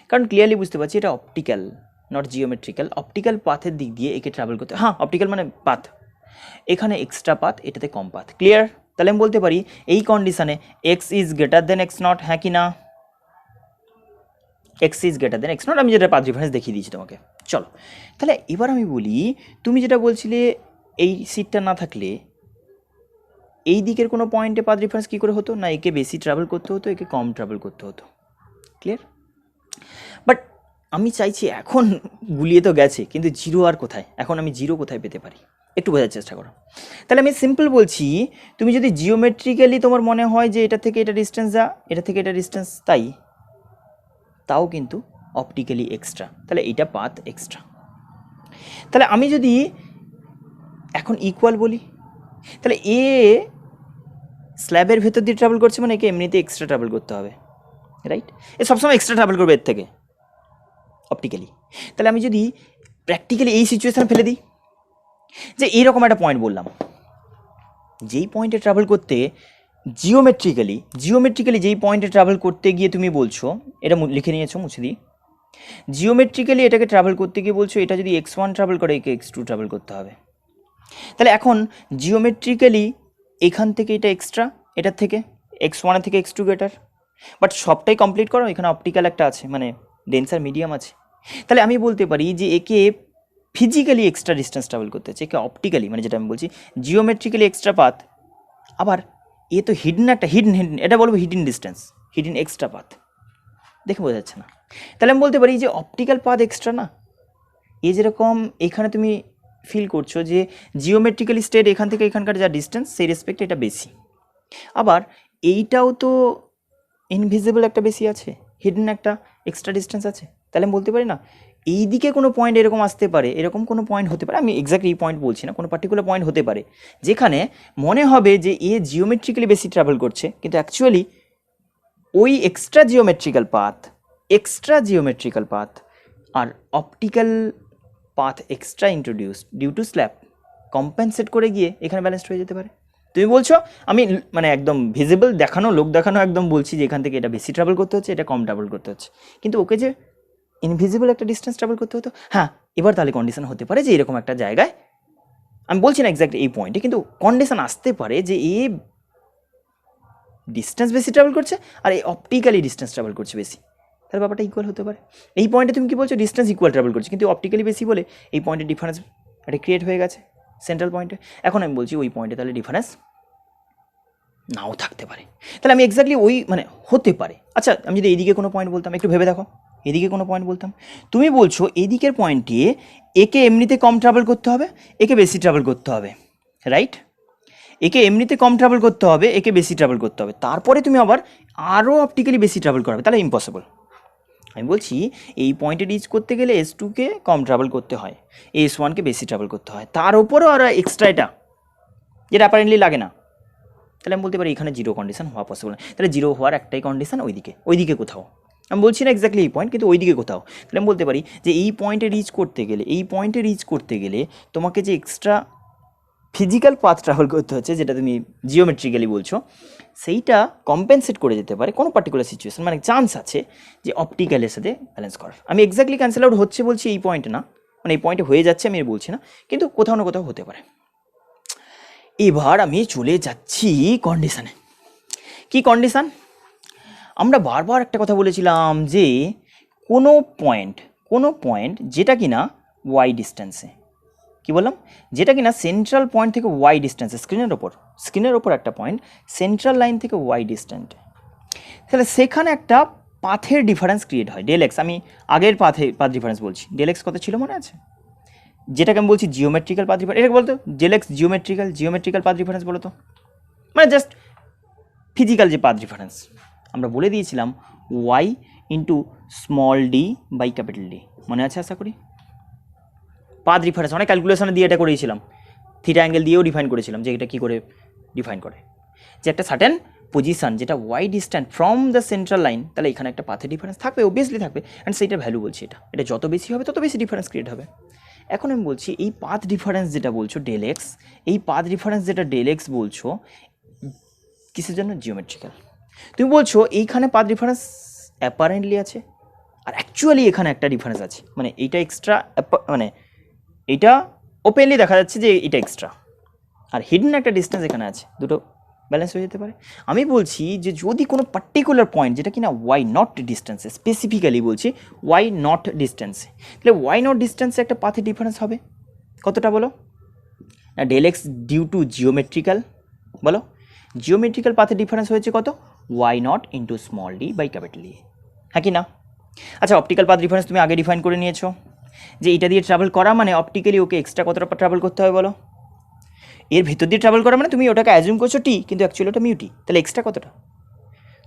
কারণ ক্লিয়ারলি বুঝতে পারছি এটা অপটিক্যাল নট জিওমেট্রিক্যাল। অপটিক্যাল পাথের দিক দিয়ে একে ট্রাভেল করতে, হ্যাঁ অপটিক্যাল মানে পাথ, এখানে এক্সট্রা পাথ, এটাতে কম পাথ। ক্লিয়ার? তাহলে আমি বলতে পারি এই কন্ডিশনে x is greater than x0, হ্যাঁ কি না? X is greater than x0, আমি যেটা পাথ ডিফারেন্স দেখিয়ে দিয়েছি তোমাকে। চলো তাহলে এবার আমি বলি, তুমি যেটা বলছিলে এই সিটটা না থাকলে এই দিকের কোনো পয়েন্টে পাথ ডিফারেন্স কী করে হতো না, একে বেশি ট্রাভেল করতে হতো, একে কম ট্রাভেল করতে হতো। ক্লিয়ার? বাট আমি চাইছি এখন গুলিয়ে তো গেছে, কিন্তু জিরো আর কোথায়, এখন আমি জিরো কোথায় পেতে পারি একটু বোঝার চেষ্টা করো। তাহলে আমি সিম্পল বলছি, তুমি যদি জিওমেট্রিক্যালি তোমার মনে হয় যে এটা থেকে এটা ডিস্টেন্স যা, এটা থেকে এটা ডিস্টেন্স তাই, তাও কিন্তু অপটিক্যালি এক্সট্রা, তাহলে এইটা পাথ এক্সট্রা। তাহলে আমি যদি এখন ইকুয়াল বলি, তাহলে এ স্ল্যাবের ভেতর দিয়ে ট্রাভেল করছে, মানে একে এমনিতে এক্সট্রা ট্রাভেল করতে হবে, রাইট? এ সবসময় এক্সট্রা ট্রাভেল করবে এর থেকে অপটিক্যালি। তাহলে আমি যদি প্র্যাকটিক্যালি এই সিচুয়েশান ফেলে দিই যে এইরকম একটা পয়েন্ট বললাম, যেই পয়েন্টে ট্রাভেল করতে জিওমেট্রিক্যালি যেই পয়েন্টে ট্রাভেল করতে গিয়ে তুমি বলছো, এটা লিখে নিয়েছো, মুছে দিই, জিওমেট্রিক্যালি এটাকে ট্রাভেল করতে গিয়ে বলছো এটা যদি x1 ট্রাভেল করে একে x2 ট্রাভেল করতে হবে। তাহলে এখন জিওমেট্রিক্যালি এখান থেকে এটা এক্সট্রা, এটার থেকে x1 থেকে x2 বেটার, বাট সবটাই কমপ্লিট করো, এখানে অপটিক্যাল একটা আছে, মানে ডেন্সার মিডিয়াম আছে। তাহলে আমি বলতে পারি যে একে ফিজিক্যালি এক্সট্রা ডিস্টেন্স ট্রাভেল করতে হচ্ছে, একে অপটিক্যালি, মানে যেটা আমি বলছি জিওমেট্রিক্যালি এক্সট্রা পাথ, আবার এ তো হিডেন একটা হিডেন এটা বলবো hidden distance, hidden extra path, দেখে বোঝা যাচ্ছে না? তাহলে আমি বলতে পারি যে অপটিক্যাল পাথ এক্সট্রা না, এ যেরকম এখানে তুমি ফিল করছো যে জিওমেট্রিক্যালি স্টেট এখান থেকে এখানকার যা ডিস্টেন্স সেই রেসপেক্টে এটা বেশি, আবার এইটাও তো ইনভিজিবল একটা বেশি আছে, হিডেন একটা এক্সট্রা ডিস্টেন্স আছে। তাহলে আমি বলতে পারি না এই দিকে কোনো পয়েন্ট এরকম আসতে পারে, এরকম কোনো পয়েন্ট হতে পারে, আমি এক্স্যাক্টলি এই পয়েন্ট বলছি না, কোনো পার্টিকুলার পয়েন্ট হতে পারে যেখানে মনে হবে যে এ জিওমেট্রিক্যালি বেশি ট্রাভেল করছে, কিন্তু অ্যাকচুয়ালি ওই এক্সট্রা জিওমেট্রিক্যাল পাথ আর optical path extra introduce due to slab compensate করে গিয়ে এখানে ব্যালেন্সড হয়ে যেতে পারে। তুমি বলছো আমি মানে একদম ভিজিবল দেখানো, লোক দেখানো একদম বলছি যে এখান থেকে এটা বেশি ট্রাভেল করতে হচ্ছে, এটা কম ট্রাভেল করতে হচ্ছে, কিন্তু ওকে যে ইনভিজিবল একটা ডিস্টেন্স ট্রাভেল করতে হতো। হ্যাঁ, এবার তাহলে কন্ডিশন হতে পারে যে এরকম একটা জায়গায়, আমি বলছি না এক্স্যাক্ট এই পয়েন্টে, কিন্তু কন্ডিশন আসতে পারে যে এ ডিস্টেন্স বেশি ট্রাভেল করছে আর এই অপটিক্যালি ডিস্টেন্স ট্রাভেল করছে বেশি, তাহলে ব্যাপারটা ইকুয়াল হতে পারে। এই পয়েন্টে তুমি কি বলছো ডিস্টেন্স ইকুয়াল ট্রাভেল করছে, কিন্তু অপটিক্যালি বেশি বলে এই পয়েন্টের ডিফারেন্স একটা ক্রিয়েট হয়ে গেছে সেন্ট্রাল পয়েন্টে। এখন আমি বলছি ওই পয়েন্টে তাহলে ডিফারেন্স নাও থাকতে পারে, তাহলে আমি এক্স্যাক্টলি ওই মানে হতে পারে। আচ্ছা, আমি যদি এইদিকে কোনো পয়েন্ট বলতাম, একটু ভেবে দেখো, এদিকে কোনো পয়েন্ট বলতাম, তুমি বলছো এদিকের পয়েন্টে একে এমনিতে কম ট্রাভেল করতে হবে, একে বেশি ট্রাভেল করতে হবে, রাইট? একে এমনিতে কম ট্রাভেল করতে হবে, একে বেশি ট্রাভেল করতে হবে, তারপরে তুমি আবার আরও অপটিক্যালি বেশি ট্রাভেল করাবে, তাহলে ইম্পসিবল। আমি বলছি এই পয়েন্টে রিচ করতে গেলে S2কে কম ট্রাভেল করতে হয়, S1কে বেশি ট্রাভেল করতে হয়, তার ওপরও আর এক্সট্রা এটা যেটা অ্যাপারেন্টলি লাগে না। তাহলে আমি বলতে পারি এখানে জিরো কন্ডিশন হওয়া পসিবল না। তাহলে জিরো হওয়ার একটাই কন্ডিশন ওইদিকে কোথাও, আমি বলছি না এক্স্যাক্টলি এই পয়েন্ট, কিন্তু ওইদিকে কোথাও। তাহলে আমি বলতে পারি যে এই পয়েন্টে রিচ করতে গেলে তোমাকে যে এক্সট্রা ফিজিক্যাল পাথ ট্রাভেল করতে হচ্ছে, যেটা তুমি জিওমেট্রিক্যালি বলছো, সেইটা কম্পেনসেট করে যেতে পারে কোনো পার্টিকুলার সিচুয়েশন, মানে চান্স আছে যে অপটিক্যালের সাথে ব্যালেন্স করার। আমি এক্স্যাক্টলি ক্যান্সেল আউট হচ্ছে বলছি এই পয়েন্টে না, মানে এই পয়েন্টে হয়ে যাচ্ছে আমি বলছি না, কিন্তু কোথাও না কোথাও হতে পারে। এবার আমি চলে যাচ্ছি কন্ডিশানে। কি কন্ডিশান? আমরা বারবার একটা কথা বলেছিলাম যে কোনো পয়েন্ট যেটা কিনা ওয়াই ডিস্টেন্সে, কি বললাম, যেটা কিনা সেন্ট্রাল পয়েন্ট থেকে ওয়াই ডিস্টেন্সে, স্ক্রিনের ওপর একটা পয়েন্ট সেন্ট্রাল লাইন থেকে ওয়াই ডিস্টেন্টে, তাহলে সেখানে একটা পাথের ডিফারেন্স ক্রিয়েট হয়, ডেল এক্স। আমি আগের পাথ ডিফারেন্স বলছি, ডেল এক্স কত ছিল মনে আছে? যেটাকে আমি বলছি জিওমেট্রিক্যাল পাথ ডিফারেন্স, এটাকে বলতো del X geometrical path difference বলো তো, মানে জাস্ট ফিজিক্যাল যে পাথ ডিফারেন্স। আমরা বলে দিয়েছিলাম Y into small D by capital D, মনে আছে আশা করি? পাথ ডিফারেন্স অনেক ক্যালকুলেশনে দিয়ে এটা করেছিলাম, থিটা অ্যাঙ্গেল দিয়েও ডিফাইন করেছিলাম যে এটা কী করে ডিফাইন করে, যে একটা সার্টেন পজিশন যেটা Y distant from the central line, তাহলে এখানে একটা পাথের ডিফারেন্স থাকবে, অবভিয়াসলি থাকবে, অ্যান্ড সেইটার ভ্যালু বলছি এটা যত বেশি হবে তত বেশি ডিফারেন্স ক্রিয়েট হবে। এখন আমি বলছি এই পাথ ডিফারেন্স যেটা বলছো ডেল এক্স, এই পাথ ডিফারেন্স যেটা ডেল এক্স বলছো কিসের জন্য? জিওমেট্রিক্যাল। তুমি বলছো এইখানে পাথ ডিফারেন্স অ্যাপারেন্টলি আছে, আর অ্যাকচুয়ালি এখানে একটা ডিফারেন্স আছে, মানে এইটা এক্সট্রা, মানে এইটা ওপেনলি দেখা যাচ্ছে যে এটা এক্সট্রা, আর হিডেন একটা ডিস্টেন্স এখানে আছে, দুটো ব্যালেন্স হয়ে যেতে পারে। আমি বলছি যে যদি কোনো পার্টিকুলার পয়েন্ট যেটা কিনা ওয়াই নট ডিস্টেন্সে, স্পেসিফিক্যালি বলছি ওয়াই নট ডিস্টেন্সে, তাহলে ওয়াই নট ডিস্টেন্সে একটা পাথে ডিফারেন্স হবে কতটা বলো? না del X due to geometrical বলো, জিওমেট্রিক্যাল পাথের ডিফারেন্স হয়েছে কত, Y naught into small D by capital E, হ্যাঁ কি না? আচ্ছা অপটিক্যাল পাথ ডিফারেন্স তুমি আগে ডিফাইন করে নিয়েছো যে এটা দিয়ে ট্রাভেল করা মানে অপটিক্যালি ওকে এক্সট্রা কতটা ট্রাভেল করতে হবে বলো, এর ভিতর দিয়ে ট্রাভেল করা মানে তুমি ওটাকে অ্যাজিউম করছো টি, কিন্তু অ্যাকচুয়ালি ওটা মিউ টি, তাহলে এক্সট্রা কতটা?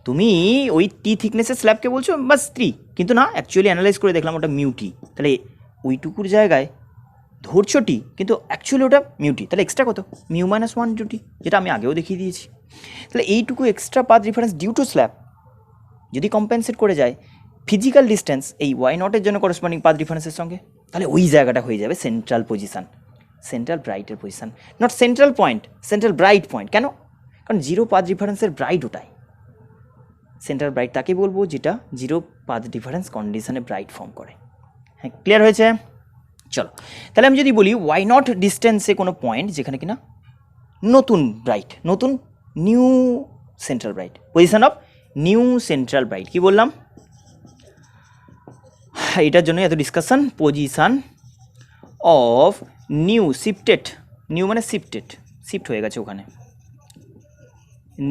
তুমি ওই টি থিকনেসের স্ল্যাবকে বলছো বাস 3, কিন্তু না অ্যাকচুয়ালি অ্যানালাইজ করে দেখলাম ওটা মিউ টি, তাহলে ওইটুকুর জায়গায় ধরছো টি কিন্তু অ্যাকচুয়ালি ওটা মিউ টি, তাহলে এক্সট্রা কত, মিউ মাইনাস 1 ইন্টু টি, যেটা আমি আগেও দেখিয়ে দিয়েছি। তাহলে এইটুকু extra path difference due to slab যদি কম্পেনসেট করে যায় ফিজিক্যাল ডিস্টেন্স এই ওয়াই নটের জন্য করসপন্ডিং পাথ ডিফারেন্সের সঙ্গে, তাহলে ওই জায়গাটা হয়ে যাবে সেন্ট্রাল পজিশান, সেন্ট্রাল ব্রাইটের position, not central point, central bright point. কেন? কারণ জিরো পাথ ডিফারেন্সের ব্রাইট ওটাই, সেন্ট্রাল ব্রাইট তাকে বলবো যেটা জিরো পাথ ডিফারেন্স কন্ডিশনে ব্রাইট ফর্ম করে। হ্যাঁ ক্লিয়ার হয়েছে? চলো তাহলে আমি যদি বলি ওয়াই নট ডিস্টেন্সে কোনো পয়েন্ট যেখানে কিনা নতুন ব্রাইট, নতুন new central bright, position of new central bright, কি বললাম এটার জন্য এত discussion, position of new shifted, new মানে শিফটেড, শিফট হয়ে গেছে ওখানে,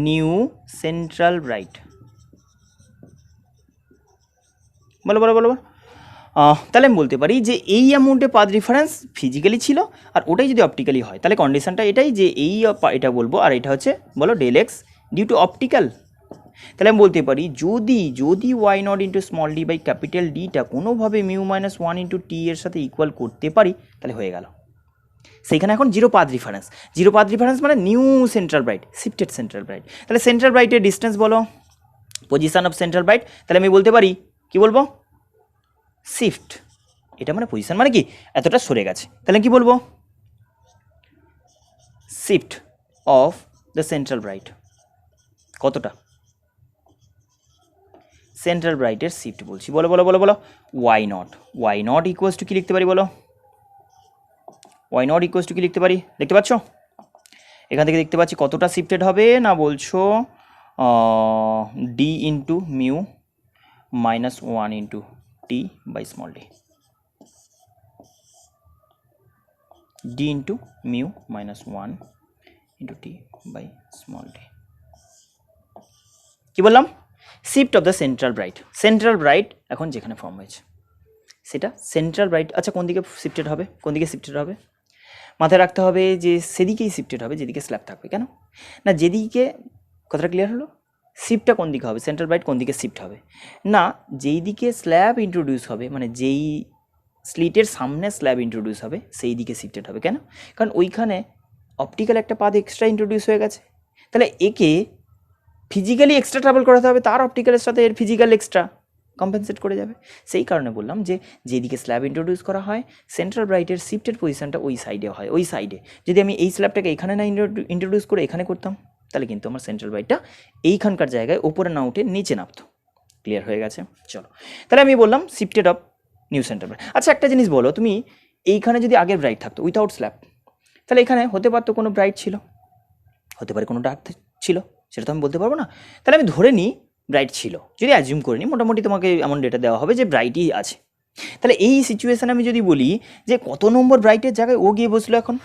নিউ সেন্ট্রাল ব্রাইট, বলো বলো বলো। তাহলে আমি বলতে পারি যে এই অ্যামাউন্টে পাথ ডিফারেন্স ফিজিক্যালি ছিল আর ওটাই যদি অপটিক্যালি হয় তাহলে কন্ডিশনটা এটাই যে এই এটা বলবো আর এটা হচ্ছে বলো del X due to optical. তাহলে আমি বলতে পারি যদি যদি Y naught into small D by capital ডিটা কোনোভাবে মিউ মাইনাস 1 ইন্টু টি এর সাথে ইকুয়াল করতে পারি তাহলে হয়ে গেল। সেইখানে এখন zero path difference, zero path difference মানে new central bright, shifted central bright. তাহলে সেন্ট্রাল ব্রাইটের ডিস্টেন্স বলো, পজিশন অফ সেন্ট্রাল ব্রাইট, তাহলে আমি বলতে পারি কি বলবো, শিফট, এটা মানে পজিশন মানে কি এতটা সরে গেছে, তাহলে কি বলবো, shift of the central bright, কতটা, সেন্ট্রাল ব্রাইটের শিফট বলছি, বলো বলো বলো বলো, Y naught, Y naught equals to কি লিখতে পারি বলো, ওয়াই নট ইকুয়ালস টু কি লিখতে পারি, দেখতে পাচ্ছ এখান থেকে দেখতে পাচ্ছি কতটা শিফটেড হবে না বলছো D into mu minus 1 into T by small D, D into mu minus 1 into T by small D, কী বললাম, shift of the central bright, central bright এখন যেখানে ফর্ম হয়েছে সেটা সেন্ট্রাল ব্রাইট, আচ্ছা কোন দিকে শিফটেড হবে, কোন দিকে শিফটেড হবে, মাথায় রাখতে হবে যে সেদিকেই শিফটেড হবে যেদিকে স্ল্যাব থাকবে, কেন না যেদিকে, কথাটা ক্লিয়ার হলো, শিফটটা কোন দিকে হবে, সেন্ট্রাল ব্রাইট কোন দিকে শিফট হবে না, যেই দিকে স্ল্যাব ইন্ট্রোডিউস হবে মানে যেই স্লিটের সামনে স্ল্যাব ইন্ট্রোডিউস হবে সেই দিকে শিফটেড হবে, কেন কারণ ওইখানে অপটিক্যাল একটা পাথ এক্সট্রা ইন্ট্রোডিউস হয়ে গেছে, তাহলে একে ফিজিক্যালি এক্সট্রা ট্রাভেল করাতে হবে, তার অপটিক্যালের সাথে এর ফিজিক্যাল এক্সট্রা কম্পেনসেট করে যাবে, সেই কারণে বললাম যে যেদিকে স্ল্যাব ইন্ট্রোডিউস করা হয় সেন্ট্রাল ব্রাইটের শিফটেড পজিশনটা ওই সাইডে হয়, ওই সাইডে যদি আমি এই স্ল্যাবটাকে এখানে না ইন্ট্রোডিউস করে এখানে করতাম তাহলে কিন্তু আমার সেন্ট্রাল ব্রাইটটা এইখানকার জায়গায় ওপরে না উঠে নিচে নামতো। ক্লিয়ার হয়ে গেছে? চলো তাহলে আমি বললাম shifted of new central bright. আচ্ছা একটা জিনিস বলো, তুমি এইখানে যদি আগের ব্রাইট থাকতো উইথাউট স্ল্যাব তাহলে এখানে হতে পারতো কোনো ব্রাইট ছিল, হতে পারে কোনো ডার্ক ছিল, সেটা তো আমি বলতে পারবো না, তাহলে আমি ধরে নিই ব্রাইট ছিল, যদি অ্যাজিউম করে নিই মোটামুটি তোমাকে এমন ডেটা দেওয়া হবে যে ব্রাইটই আছে, তাহলে এই সিচুয়েশানে আমি যদি বলি যে কত নম্বর ব্রাইটের জায়গায় ও গিয়ে বসলো এখন,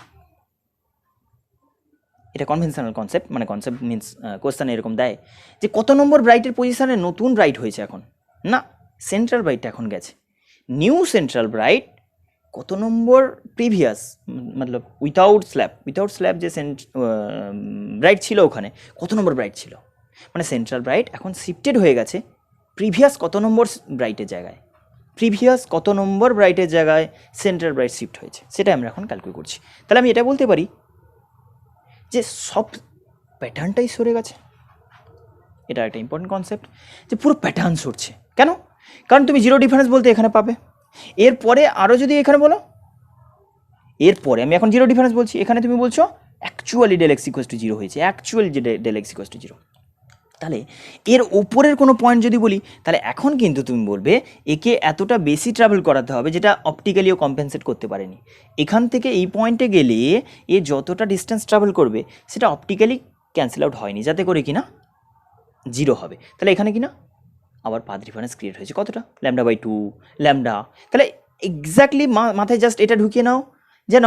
এটা কনভেনশনাল কনসেপ্ট, মানে কনসেপ্ট মিনস কোয়েশ্চেন এরকম দেয় যে কত নম্বর ব্রাইটের পজিশানে নতুন ব্রাইট হয়েছে এখন, না সেন্ট্রাল ব্রাইটটা এখন গেছে, নিউ সেন্ট্রাল ব্রাইট কত নম্বর প্রিভিয়াস মতলব উইথাউট স্ল্যাব যে ব্রাইট ছিল ওখানে কত নম্বর ব্রাইট ছিল, মানে সেন্ট্রাল ব্রাইট এখন শিফটেড হয়ে গেছে প্রিভিয়াস কত নম্বর ব্রাইটের জায়গায়, প্রিভিয়াস কত নম্বর ব্রাইটের জায়গায় সেন্ট্রাল ব্রাইট শিফট হয়েছে সেটা আমরা এখন ক্যালকুলেট করছি। তাহলে আমি এটা বলতে পারি যে সব প্যাটার্নটাই সরে গেছে, এটা একটা ইম্পর্টেন্ট কনসেপ্ট যে পুরো প্যাটার্ন সরছে, কেন কারণ তুমি জিরো ডিফারেন্স বলতে এখানে পাবে, এরপরে আরও যদি এখানে বলো, এরপরে আমি এখন জিরো ডিফারেন্স বলছি, এখানে তুমি বলছো actually del X equals to zero হয়েছে, actually del X equals to zero, তাহলে এর ওপরের কোনো পয়েন্ট যদি বলি তাহলে এখন কিন্তু তুমি বলবে একে এতটা বেশি ট্রাভেল করাতে হবে যেটা অপটিক্যালিও কম্পেনসেট করতে পারেনি, এখান থেকে এই পয়েন্টে গেলে এ যতটা ডিস্টেন্স ট্রাভেল করবে সেটা অপটিক্যালি ক্যান্সেল আউট হয়নি, যাতে করে কিনা জিরো হবে, তাহলে এখানে কিনা আবার পাথ ডিফারেন্স ক্রিয়েট হয়েছে কতটা, λ/2 ল্যামডা, তাহলে এক্স্যাক্টলি মাথায় জাস্ট এটা ঢুকিয়ে নাও যেন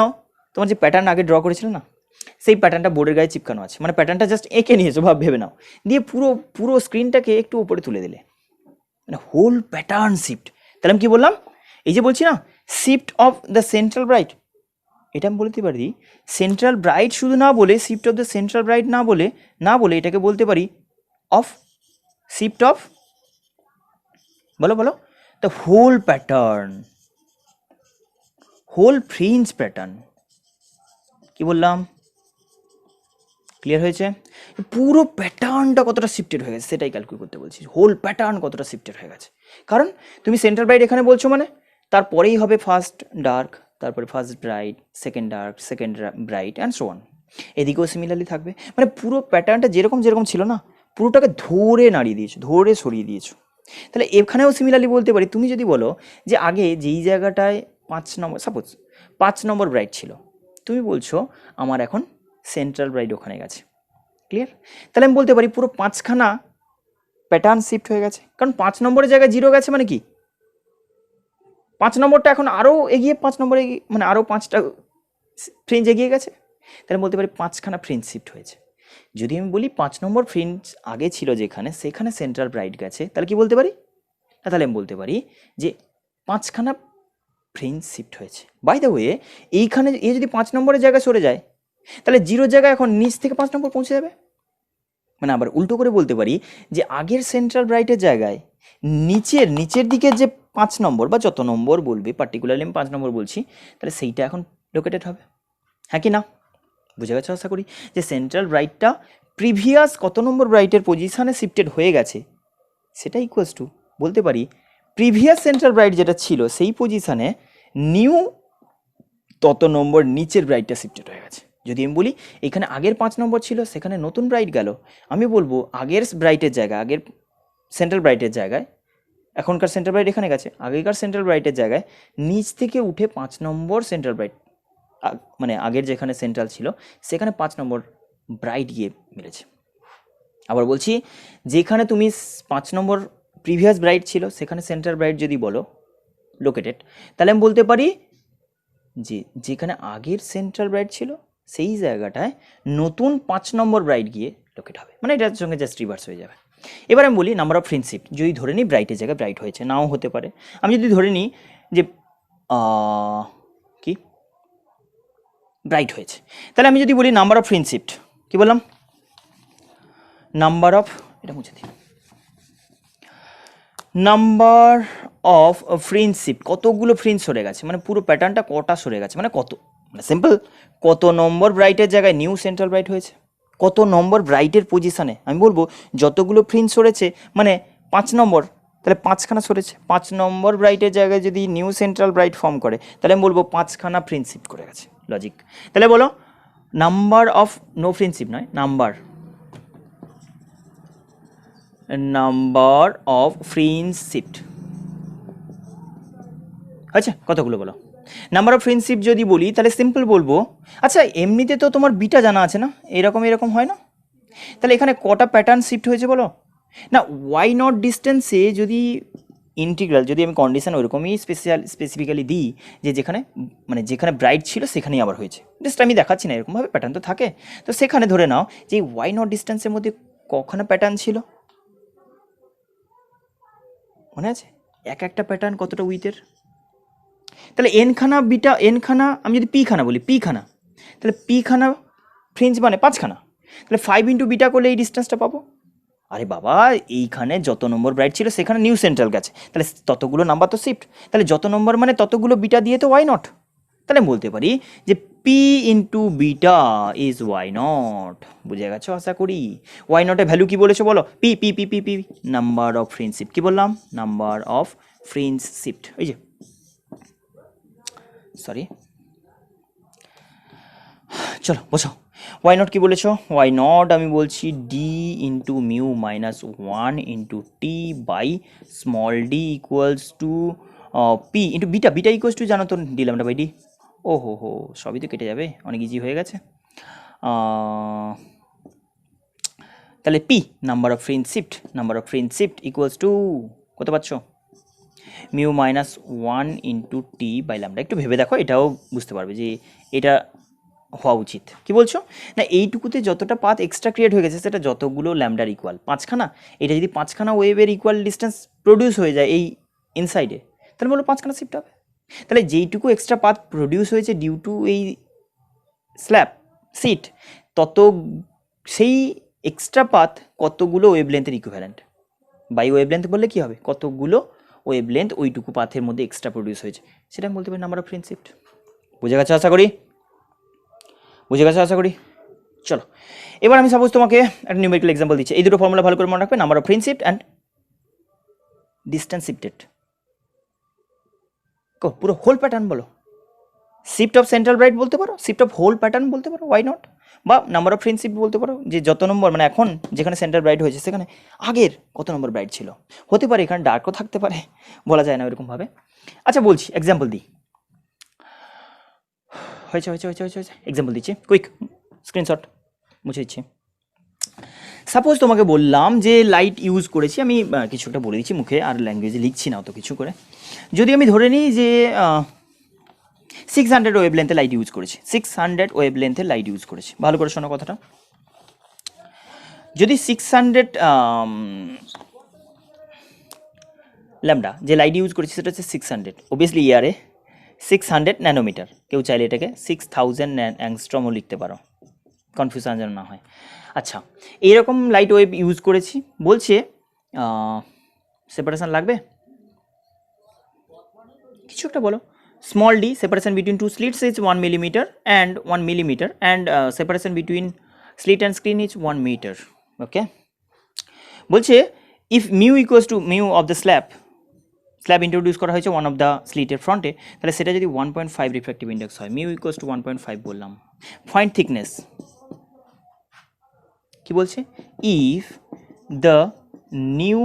তোমার যে প্যাটার্ন আগে ড্র করেছিল না সেই প্যাটার্নটা বোর্ডের গায়ে চিপকানো আছে, মানে প্যাটার্নটা জাস্ট এঁকে নিয়েছো ভাব, ভেবে নাও, দিয়ে পুরো পুরো স্ক্রিনটাকে একটু উপরে তুলে দিলে, মানে হোল প্যাটার্ন শিফট। তাহলে আমি কি বললাম, এই যে বলছি না shift of the central bright, এটা আমি বলতে পারি সেন্ট্রাল ব্রাইট শুধু না বলে, shift of the central bright না বলে এটাকে বলতে পারি অফ শিফট অফ, বলো বলো, the whole pattern, whole fringe pattern. কি বললাম, ক্লিয়ার হয়েছে? পুরো প্যাটার্নটা কতটা শিফটেড হয়ে গেছে সেটাই ক্যালকুলেট করতে বলছি, হোল প্যাটার্ন কতটা শিফটেড হয়ে গেছে। কারণ তুমি সেন্ট্রাল ব্রাইট এখানে বলছো মানে তারপরেই হবে ফার্স্ট ডার্ক, তারপরে first bright, second dark, second bright and so on. এদিকেও সিমিলারলি থাকবে, মানে পুরো প্যাটার্নটা যেরকম যেরকম ছিল না পুরোটাকে ধরে নাড়িয়ে দিয়েছো, ধরে সরিয়ে দিয়েছো। তাহলে এখানেও সিমিলারলি বলতে পারি, তুমি যদি বলো যে আগে যেই জায়গাটায় 5 নম্বর, সাপোজ 5 নম্বর ব্রাইট ছিল, তুমি বলছো আমার এখন সেন্ট্রাল ব্রাইট ওখানে গেছে, ক্লিয়ার? তাহলে আমি বলতে পারি পুরো 5খানা প্যাটার্ন শিফট হয়ে গেছে, কারণ 5 নম্বরের জায়গায় 0 গেছে মানে কি 5 নম্বরটা এখন আরও এগিয়ে, 5 নম্বরে মানে আরও 5টা ফ্রিঞ্জ এগিয়ে গেছে, তাহলে বলতে পারি 5খানা ফ্রিঞ্জ শিফট হয়েছে। যদি আমি বলি 5 নম্বর ফ্রিঞ্জ আগে ছিল যেখানে, সেখানে সেন্ট্রাল ব্রাইট গেছে, তাহলে কি বলতে পারি, তাহলে আমি বলতে পারি যে 5খানা ফ্রিঞ্জ শিফট হয়েছে। বাই দ্য ওয়ে, এইখানে এ যদি 5 নম্বরের জায়গায় সরে যায়, তাহলে 0 জায়গায় এখন নিচ থেকে 5 নম্বর পৌঁছে যাবে। মানে আবার উল্টো করে বলতে পারি যে আগের সেন্ট্রাল ব্রাইটের জায়গায় নিচের দিকে যে 5 নম্বর বা যত নম্বর বলবে, পার্টিকুলারলি আমি 5 নম্বর বলছি, তাহলে সেইটা এখন লোকেটেড হবে। হ্যাঁ কি না? বুঝে গেছো আশা করি, যে সেন্ট্রাল ব্রাইটটা প্রিভিয়াস কত নম্বর ব্রাইটের পজিশানে শিফটেড হয়ে গেছে, সেটা ইকুয়ালস টু বলতে পারি প্রিভিয়াস সেন্ট্রাল ব্রাইট যেটা ছিল সেই পজিশানে নিউ তত নম্বর নিচের ব্রাইটটা শিফটেড হয়ে গেছে। যদি আমি বলি এখানে আগের 5 নম্বর ছিল, সেখানে নতুন ব্রাইট গেল, আমি বলবো আগের ব্রাইটের জায়গায়, আগের সেন্ট্রাল ব্রাইটের জায়গায়, এখনকার সেন্ট্রাল ব্রাইট এখানে গেছে, আগেকার সেন্ট্রাল ব্রাইটের জায়গায় নিচ থেকে উঠে 5 নম্বর সেন্ট্রাল ব্রাইট, মানে আগের যেখানে সেন্ট্রাল ছিল সেখানে 5 নম্বর ব্রাইট গিয়ে মিলেছে। আবার বলছি, যেখানে তুমি 5 নম্বর প্রিভিয়াস ব্রাইট ছিল সেখানে সেন্ট্রাল ব্রাইট যদি বলো লোকেটেড, তাহলে আমি বলতে পারি যে যেখানে আগের সেন্ট্রাল ব্রাইট ছিল সেই জায়গাটায় নতুন 5 নম্বর ব্রাইট গিয়ে লোকেট হবে, মানে এটার সঙ্গে জাস্ট রিভার্স হয়ে যাবে। এবার আমি বলি নাম্বার অফ ফ্রিন্ডশিপ, যদি ধরে নিই ব্রাইটের জায়গায় ব্রাইট হয়েছে, নাও হতে পারে। আমি যদি ধরে নিই যে কি ব্রাইট হয়েছে, তাহলে আমি যদি বলি নাম্বার অফ ফ্রিন্ডশিপ, কি বললাম, নাম্বার অফ, এটা মুছে দিই, নাম্বার অফ ফ্রিন্ডশিপ, কতগুলো ফ্রিন্জ সরে গেছে, মানে পুরো প্যাটার্নটা কটা সরে গেছে, মানে কত, মানে সিম্পল, কত নম্বর ব্রাইটের জায়গায় নিউ সেন্ট্রাল ব্রাইট হয়েছে, কত নম্বর ব্রাইটের পজিশানে, আমি বলবো যতগুলো ফ্রিন্জ সরেছে মানে 5 নম্বর, তাহলে 5খানা সরেছে, 5 নম্বর ব্রাইটের জায়গায় যদি নিউ সেন্ট্রাল ব্রাইট ফর্ম করে, তাহলে আমি বলবো 5খানা ফ্রিন্জ শিফট করে গেছে, লজিক। তাহলে বলো নাম্বার অফ, নো ফ্রিন্ডশিপ নয়, নাম্বার অফ ফ্রিঞ্জ শিফট আচ্ছা কতগুলো বলো। নাম্বার অফ ফ্রিন্ডশিপ যদি বলি তাহলে সিম্পল বলবো, আচ্ছা এমনিতে তো তোমার বিটা জানা আছে না, এরকম হয় না, তাহলে এখানে কটা প্যাটার্ন শিফট হয়েছে বলো না। ওয়াই নট ডিস্টেন্সে যদি ইন্টিগ্রাল, যদি আমি কন্ডিশন ওইরকমই স্পেসিফিক্যালি দিই যে যেখানে মানে যেখানে ব্রাইট ছিল সেখানেই আবার হয়েছে, জাস্ট আমি দেখাচ্ছি না, এরকমভাবে প্যাটার্ন তো থাকে, তো সেখানে ধরে নাও যে ওয়াই নট ডিস্টেন্সের মধ্যে কখানা প্যাটার্ন ছিল, মনে আছে একটা প্যাটার্ন কতটা উইথের, তাহলে এনখানা বিটা, এনখানা আমি যদি পিখানা বলি, পিখানা, তাহলে পিখানা ফ্রিঞ্জ মানে 5খানা, তাহলে 5 ইন্টু বিটা করলে এই ডিস্টেন্সটা পাবো। আরে বাবা, এইখানে যত নম্বর ব্রাইট ছিল সেখানে নিউ সেন্ট্রাল গেছে, তাহলে ততগুলো নাম্বার তো শিফট, তাহলে যত নম্বর মানে ততগুলো বিটা দিয়ে তো ওয়াই নট, তাহলে বলতে পারি যে P into beta is why not. বুঝে গেছো আশা করি। ওয়াই নটের ভ্যালু কি বলেছো বলো, P P P P P number of fringe shift, কি বললাম, নাম্বার অফ ফ্রিঞ্জ শিফট, ওই যে সরি, চলো বসো। ওয়াই নট কি বলেছো, ওয়াই নট আমি বলছি D into mu minus 1 into T by small D equals to P into beta, beta equals to জানো তো ডি ল্যামডা বাই ডি। ও হো সবই তো কেটে যাবে, অনেক ইজি হয়ে গেছে। তাহলে P number of fringe shift equals to কত পাচ্ছ, mu minus 1 into T by lambda. একটু ভেবে দেখো, এটাও বুঝতে পারবে যে এটা হওয়া উচিত। কি বলছো না, এইটুকুতে যতটা পাথ এক্সট্রা ক্রিয়েট হয়ে গেছে সেটা যতগুলো ল্যামডার ইকুয়াল, 5খানা, এটা যদি 5খানা ওয়েভের ইকুয়াল ডিস্টেন্স প্রডিউস হয়ে যায় এই ইনসাইডে, তাহলে বলো 5খানা শিফট হবে। তাহলে যেইটুকু এক্সট্রা পাথ প্রডিউস হয়েছে ডিউ টু এই স্ল্যাব সিট, তত সেই এক্সট্রা পাথ কতগুলো ওয়েভলেন্থের ইকুইভ্যালেন্ট, বাই ওয়েভলেন্থ বললে কী হবে, কতগুলো ওয়েভলেন্থ ওইটুকু পাথের মধ্যে এক্সট্রা প্রডিউস হয়েছে, সেটা আমি বলতে পারি নাম্বার অফ ফ্রেন্ড শিফট। বুঝে গেছে আশা করি, বুঝে গেছে আশা করি। চলো এবার আমি সাপোজ তোমাকে একটা নিউমেরিক্যাল এক্সাম্পল দিচ্ছি, এই দুটো ফর্মুলা ভালো করে মনে রাখবে, number of friend shift and distance shifted. পুরো হোল প্যাটার্ন বলো, শিফট অফ সেন্ট্রাল ব্রাইট বলতে পারো, শিফট অফ হোল প্যাটার্ন বলতে পারো, ওয়াই নট, বা নাম্বার অফ ফ্রেন্ড শিফট বলতে পারো, যে যত নম্বর মানে এখন যেখানে সেন্ট্রাল ব্রাইট হয়েছে সেখানে আগের কত নম্বর ব্রাইট ছিল, হতে পারে এখানে ডার্কও থাকতে পারে, বলা যায় না এরকমভাবে। আচ্ছা বলছি এক্সাম্পল দিই, হয়েছে হয়েছে হয়েছে হয়েছে হয়েছে এক্সাম্পল দিচ্ছি, কুইক স্ক্রিনশট মুছে দিচ্ছি। সাপোজ তোমাকে বললাম যে লাইট ইউজ করেছি, আমি কিছু একটা বলে দিচ্ছি মুখে, আর ল্যাঙ্গুয়েজে লিখছি না অত কিছু করে। যদি আমি ধরে নিই যে 600 ওয়েভ লেন্থে লাইট ইউজ করেছি, 600 ওয়েভ লেন্থে লাইট ইউজ করেছি, ভালো করে শোনো কথাটা। যদি 600 ল্যামডা যে লাইট ইউজ করেছি সেটা হচ্ছে 600, অবভিয়াসলি ইয়ারে 600 ন্যানোমিটার, কেউ চাইলে এটাকে 6000 অ্যাংস্ট্রমও লিখতে পারো, কনফিউশন যেন না হয়। আচ্ছা এইরকম লাইট ওয়েভ ইউজ করেছি, বলছে সেপারেশন লাগবে, কিছু একটা বলো। Small D separation between two slits is 1 millimeter and 1 millimeter, and separation between slit and screen is 1 meter. ওকে, বলছে if mu equals to mu of the slab introduce করা হয়েছে ওয়ান অফ দ্য স্লিটের ফ্রন্টে, তাহলে সেটা যদি 1.5 রিফ্র্যাক্টিভ ইন্ডেক্স হয়, মিউ ইকুয়ালস টু 1.5 বললাম। ফাইন্ড থিকনেস, কি বলছে, if the new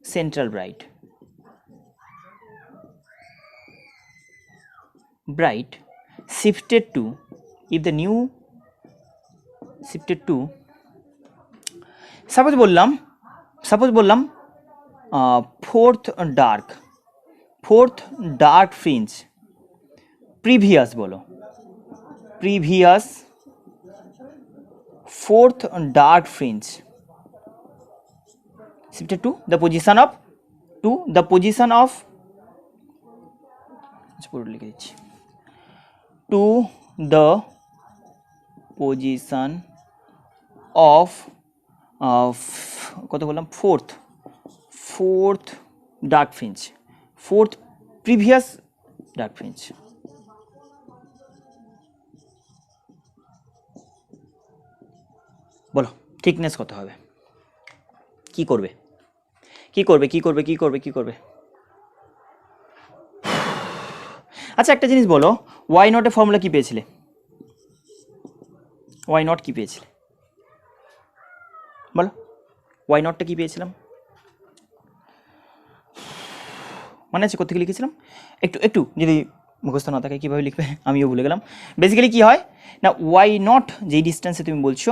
central bright shifted to, if the new shifted to, suppose বললাম fourth dark fringe, previous বলো, previous fourth dark fringe shifted to the position of পুরো লিখে দিচ্ছি, to the position of কত বললাম, fourth dark fringe, fourth previous dark fringe। বলো থিকনেস কত হবে, কি করবে? আচ্ছা একটা জিনিস বলো, ওয়াই নটের ফর্মুলা কি পেয়েছিলে? ওয়াই নট কি পেয়েছিলে বলো, ওয়াই নটটা কি পেয়েছিলাম? মানে আছে কোথেকে লিখেছিলাম, একটু যদি মুখস্থ না থাকে কীভাবে লিখবে আমিও ভুলে গেলাম। বেসিক্যালি কী হয় না, ওয়াই নট যেই ডিস্টেন্সে তুমি বলছো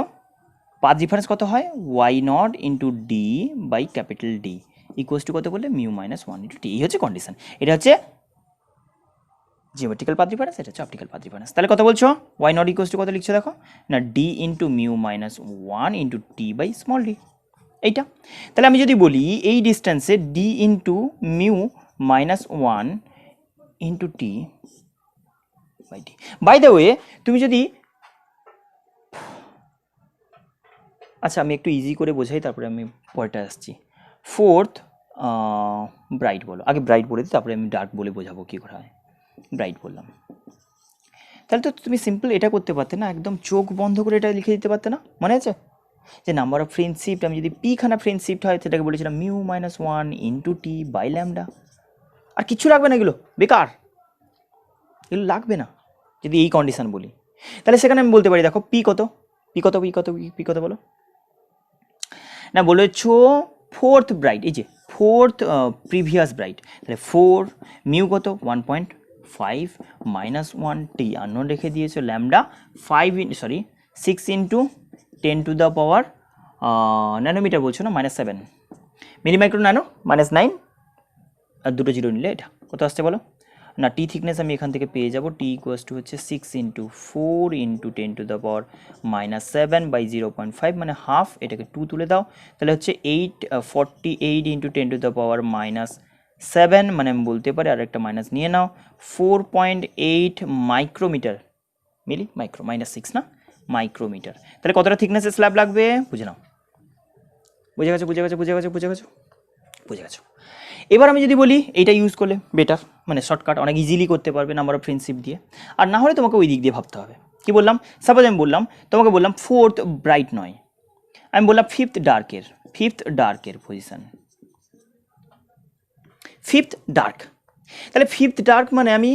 পাথ ডিফারেন্স কত হয়, Y naught into D by capital D equals to কত বললে, মিউ মাইনাস 1 ইন্টু টি। এই হচ্ছে কন্ডিশন, এটা হচ্ছে জিওমেট্রিক্যাল পাথ ডিফারেন্স, এটা হচ্ছে অপটিক্যাল পাথ ডিফারেন্স। তাহলে কত বলছো, ওয়াই নট ইকুয়ালস টু কত লিখছো দেখো না, D into mu minus 1 into T by small D, এইটা। তাহলে আমি যদি বলি এই ডিস্টেন্সে D into mu minus 1 into T by T. By the way তুমি যদি, আচ্ছা আমি একটু ইজি করে বোঝাই তারপরে আমি পরেটা আসছি। ফোর্থ ব্রাইট বলো, আগে ব্রাইট বলে দিই তারপরে আমি ডার্ক বলে বোঝাবো কী করা হয়। ব্রাইট বললাম, তাহলে তো তুমি সিম্পল এটা করতে পারতে না, একদম চোখ বন্ধ করে এটা লিখে দিতে পারতে না, মনে আছে যে নাম্বার অফ ফ্রেন্ড শিফট, আমি যদি পি খানা ফ্রেন্ড শিফট হয় সেটাকে বলেছিলাম mu minus 1 into T by lambda. আর কিচ্ছু লাগবে না, এগুলো বেকার, এগুলো লাগবে না যদি এই কন্ডিশন বলি। তাহলে সেখানে আমি বলতে পারি দেখো পি কত বলো না, বলেছ ফোর্থ ব্রাইট, এই যে ফোর্থ প্রিভিয়াস ব্রাইট, তাহলে 4 মিউ কত 1.5 মাইনাস 1 টি আননোন রেখে দিয়েছো, lambda 6 into 10 to the power nanometre বলছো না, -7 মিলিমাইক্রো ন্যানো -9 আর দুটো জিরো নিলে এটা কত আসছে বলো, না টি থিকনেস আমি এখান থেকে পেয়ে যাব টি ইকুয়াস টু হচ্ছে 6 ইন্টু 4 ইন্টু 10⁻⁻7 বাই 0.5 মানে হাফ, এটাকে 2 তুলে দাও, তাহলে হচ্ছে 48 ইন্টু 10⁻⁻7 মানে আমি বলতে পারি, আর একটা মাইনাস নিয়ে নাও, 4.8 মাইক্রোমিটার মিলি, মাইক্রো -6 না মাইক্রোমিটার। তাহলে কতটা থিকনেসের স্ল্যাব লাগবে বুঝে নাও। বুঝে গেছো বুঝে গেছো বুঝে গেছো বুঝে গেছো বুঝে গেছো। এবার আমি যদি বলি এইটা ইউজ করলে বেটার, মানে শর্টকাট অনেক ইজিলি করতে পারবে নাম্বার অফ ফ্রেন্ডশিপ দিয়ে, আর না হলে তোমাকে ওই দিক দিয়ে ভাবতে হবে। কি বললাম, সাপোজ আমি বললাম তোমাকে, বললাম 4th ব্রাইট নয়, আমি বললাম 5th ডার্কের পজিশন, 5th ডার্ক। তাহলে 5th ডার্ক মানে আমি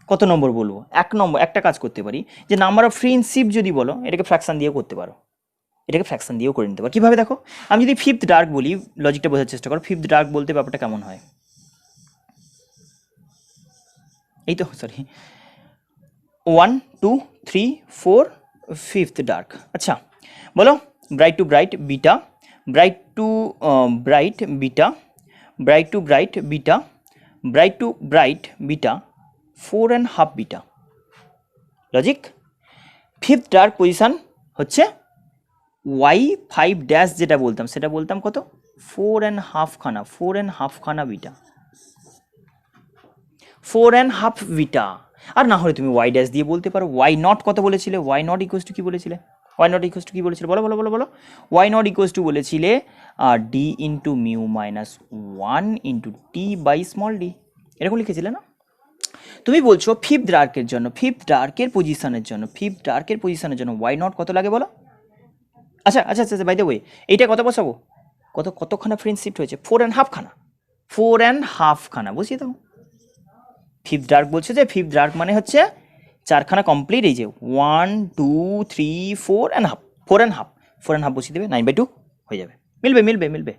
কত নম্বর বলবো, 1 নম্বর। একটা কাজ করতে পারি যে নাম্বার অফ ফ্রেন্ডশিপ যদি বলো, এটাকে ফ্র্যাকশন দিয়েও করতে পারো, এটাকে ফ্র্যাকশন দিয়েও করে নিতে পারো। কীভাবে দেখো, আমি যদি 5th ডার্ক বলি, লজিকটা বোঝার চেষ্টা করো, 5th ডার্ক বলতে ব্যাপারটা কেমন হয়, এই তো সরি 1 2 3 4 5th ডার্ক। আচ্ছা বলো, bright to bright beta, bright to bright beta, bright to bright beta, bright to bright beta, 4.5 beta. Logic, 5th dark position হচ্ছে y5 ড্যাশ, যেটা বলতাম সেটা বলতাম কত, 4.5 খানা, 4.5 খানা বিটা, 4.5 বিটা। আর না হলে তুমি y ড্যাশ দিয়ে বলতে পারো। y নট কত বলেছিলে, y নট ইকুয়ালস টু কি বলেছিলে, y নট ইকুয়ালস টু কি বলেছিলে, বলো বলো বলো বলো, y নট ইকুয়ালস টু বলেছিলে d into mu minus 1 into T by small D, এরকম লিখেছিলে না। তুমি বলছো 5th ডার্কের জন্য, 5th ডার্কের পজিশনের জন্য, 5th ডার্কের পজিশনের জন্য y নট কত লাগে বলো। আচ্ছা আচ্ছা আচ্ছা, বাই দ্য ওয়ে এইটা কত বসাবো, কতখানা ফ্রেন্ডশিপ হয়েছে, 4.5 খানা, 4.5 খানা বসিয়ে দাও। 5th ডার্ক বলছে যে 5th ডার্ক মানে হচ্ছে 4খানা কমপ্লিট, এই যে 1 2 3 4.5, 4.5 বসিয়ে দেবে, 9/2 হয়ে যাবে, মিলবে মিলবে মিলবে,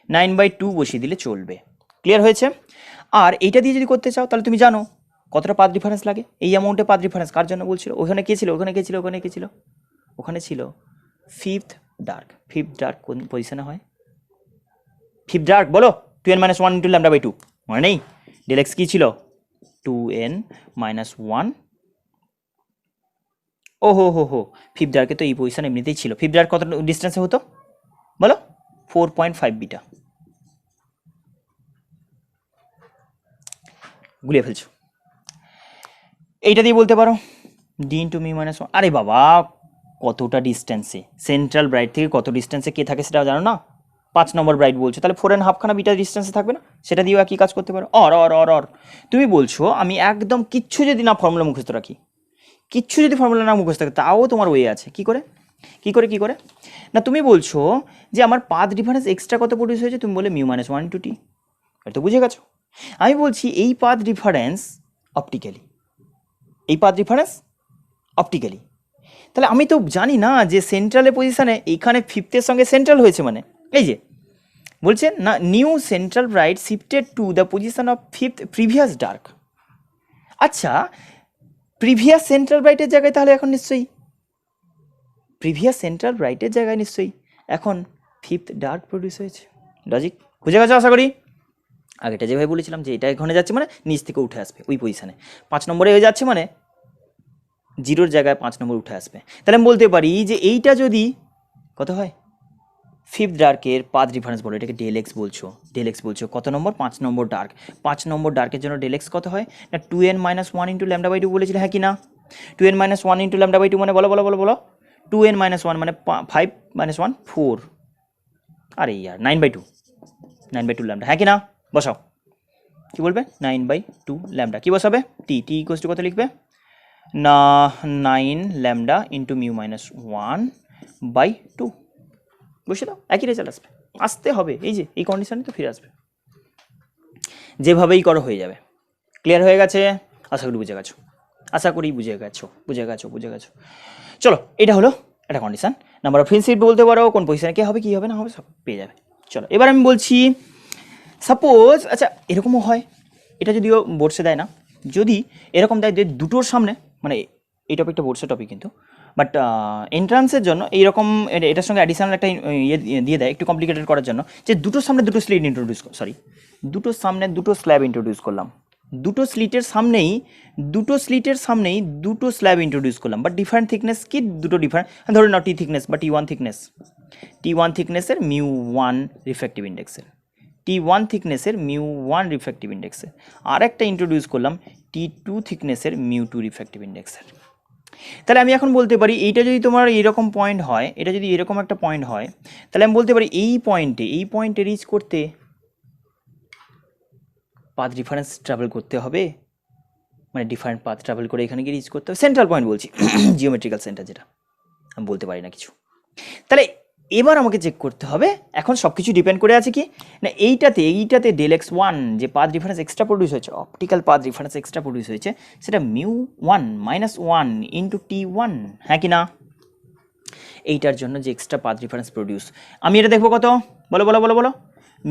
9/2 বসিয়ে দিলে চলবে। ক্লিয়ার হয়েছে। আর এইটা দিয়ে যদি করতে চাও তাহলে তুমি জানো কতটা পাথ ডিফারেন্স লাগে, এই অ্যামাউন্টে পাথ ডিফারেন্স কার জন্য বলছিল, ওখানে কে ছিল, ওখানে কে ছিল, ওখানে কে ছিল, ওখানে ছিল 5th ডার্ক। 5th ডার্ক কোন পজিশনে হয়, 5th ডার্ক বলো 2n-1 ইন্টু λ/2, মনে নেই, ডেল এক্স কী ছিল 2n-1, ও হো 5th ডার্কে তো এই পজিশন এমনিতেই ছিল। 5th ডার্ক কত ডিস্টেন্সে হতো বলো, 4.5 বিটা। গুলিয়ে ফেলছো, এইটা দিয়ে বলতে পারো d ইন্টু মিউ মাইনাস 1। আরে বাবা কতটা ডিস্টেন্সে, সেন্ট্রাল ব্রাইট থেকে কত ডিস্টেন্সে কে থাকে সেটা জানো না, 5 নম্বর ব্রাইট বলছো, তাহলে 4.5 খানা বিটা ডিস্টেন্সে থাকবে না, সেটা দিয়েও একই কাজ করতে পারো। অর তুমি বলছো আমি একদম কিচ্ছু যদি না ফর্মুলা মুখস্থ রাখি, কিচ্ছু যদি ফর্মুলা না মুখস্থ থাকে, তাও তোমার ওয়ে আছে। কি করে না, তুমি বলছো যে আমার পাথ ডিফারেন্স এক্সট্রা কত প্রডিউস হয়েছে, তুমি বলে মিউ মাইনাস 1 ইন্টু টি, এটা তো বুঝে গেছো। আমি বলছি এই পাথ ডিফারেন্স অপটিক্যালি, এই পাথ ডিফারেন্স অপটিক্যালি, তাহলে আমি তো জানি না যে সেন্ট্রালের পজিশানে এইখানে 5th-এর সঙ্গে সেন্ট্রাল হয়েছে, মানে এই যে বলছে না new central bright shifted to the position of 5th previous dark. আচ্ছা প্রিভিয়াস সেন্ট্রাল ব্রাইটের জায়গায় তাহলে এখন নিশ্চয়ই, প্রিভিয়াস সেন্ট্রাল ব্রাইটের জায়গায় নিশ্চয়ই এখন 5th ডার্ক প্রডিউস হয়েছে। লজিক বুঝে গেছো আশা করি। আগেটা যেভাবে বলেছিলাম যে এটা এখানে যাচ্ছে মানে নিচ থেকে উঠে আসবে ওই পজিশানে, 5 নম্বরে হয়ে যাচ্ছে মানে 0-র জায়গায় 5 নম্বর উঠে আসবে। তাহলে আমি বলতে পারি যে এইটা যদি কত হয়, 5th ডার্কের পাথ ডিফারেন্স বলো, এটাকে ডেল এক্স বলছো, কত নম্বর, 5 নম্বর ডার্ক, 5 নম্বর ডার্কের জন্য ডেল এক্স কত হয় না 2n-1 ইন্টু λ/2 বলেছিল, হ্যাঁ কি না, 2n-1 ইন্টু λ/2 মানে বলো বলো বলো বলো, 2n-1 মানে 5-1 4, আরে ইয়ার 9/2 ল্যামডা, হ্যাঁ কি না, বসাও কি বলবে 9/2 ল্যামডা, কি বসাবে টি ইকুয়ালস টু কত লিখবে না 9 ল্যামডা ইন্টু মিউ মাইনাস 1/2, বসে দাও, একই রেজাল্ট আসবে, আসতে হবে, এই যে এই কন্ডিশনে তো ফিরে আসবে, যেভাবেই করো হয়ে যাবে। ক্লিয়ার হয়ে গেছে, আশা করি বুঝে গেছো। চলো এটা হলো একটা কন্ডিশন, নাম্বার অফ ফ্রেন্ডশিপ বলতে পারো, কোন পজিশনে কে হবে কি হবে না হবে সব পেয়ে যাবে। চলো এবার আমি বলছি সাপোজ, আচ্ছা এরকমও হয়, এটা যদিও বোর্ডসে দেয় না, যদি এরকম দেয় যে দুটোর সামনে, মানে এই টপিকটা বোর্ডসের টপিক কিন্তু, বাট এন্ট্রান্সের জন্য এইরকম এটার সঙ্গে অ্যাডিশনাল একটা ইয়ে দিয়ে দেয় একটু কমপ্লিকেটেড করার জন্য, যে দুটোর সামনে দুটো স্ল্যাব ইন্ট্রোডিউস করলাম, দুটো স্লিটের সামনেই দুটো স্ল্যাব ইন্ট্রোডিউস করলাম, বাট ডিফারেন্ট থিকনেস কি, দুটো ডিফারেন্ট, ধরে নাও টি থিকনেস বা টি1 থিকনেসের μ1 রিফ্র্যাক্টিভ ইন্ডেক্সের, μ1 রিফ্র্যাক্টিভ ইন্ডেক্সের, আর একটা ইন্ট্রোডিউস করলাম টি2 থিকনেসের μ2 রিফ্র্যাক্টিভ ইন্ডেক্সের। তাহলে আমি এখন বলতে পারি এইটা যদি তোমার এরকম পয়েন্ট হয়, এটা যদি এরকম একটা পয়েন্ট হয়, তাহলে আমি বলতে পারি এই পয়েন্টে রিচ করতে পাথ ডিফারেন্স ট্রাভেল করতে হবে, মানে ডিফারেন্ট পাথ ট্রাভেল করে এখানে গিয়ে রিচ করতে হবে, সেন্ট্রাল পয়েন্ট বলছি, জিওমেট্রিক্যাল সেন্টার যেটা, আমি বলতে পারি না কিছু। তাহলে এবার আমাকে চেক করতে হবে, এখন সব কিছু ডিপেন্ড করে আছে কি না এইটাতে ডেল এক্স ওয়ান যে পাথ ডিফারেন্স এক্সট্রা প্রডিউস হয়েছে, optical path difference extra produce হয়েছে, সেটা μ1 -1 ইন্টু টি1, হ্যাঁ কি না? এইটার জন্য যে এক্সট্রা পাথ ডিফারেন্স প্রডিউস, আমি এটা দেখবো কত, বলো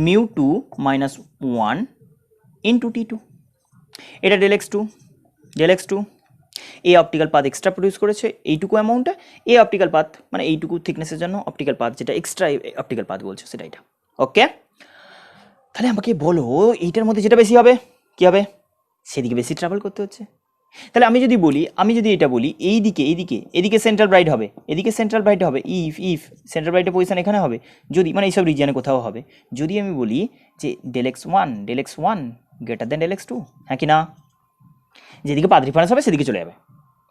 μ2 -1 ইন্টু টি2, এটা ডেল এক্স টু এই অপটিক্যাল পাথ এক্সট্রা প্রডিউস করেছে এইটুকু অ্যামাউন্টে, এই অপটিক্যাল পাথ মানে এইটুকু থিকনেসের জন্য অপটিক্যাল পাথ যেটা এক্সট্রা অপটিক্যাল পাথ বলছে সেটা এটা। ওকে, তাহলে আমাকে বলো এইটার মধ্যে যেটা বেশি হবে কি হবে, সেদিকে বেশি ট্রাভেল করতে হচ্ছে। তাহলে আমি যদি এটা বলি এদিকে সেন্ট্রাল ব্রাইট হবে, ইফ সেন্ট্রাল ব্রাইটের পজিশন এখানে হবে, যদি মানে এইসব রিজিয়নে কোথাও হবে, যদি আমি বলি যে del x one greater than del x two, হ্যাঁ কি না? যেদিকে পাথ ডিফারেন্স হবে সেদিকে চলে যাবে।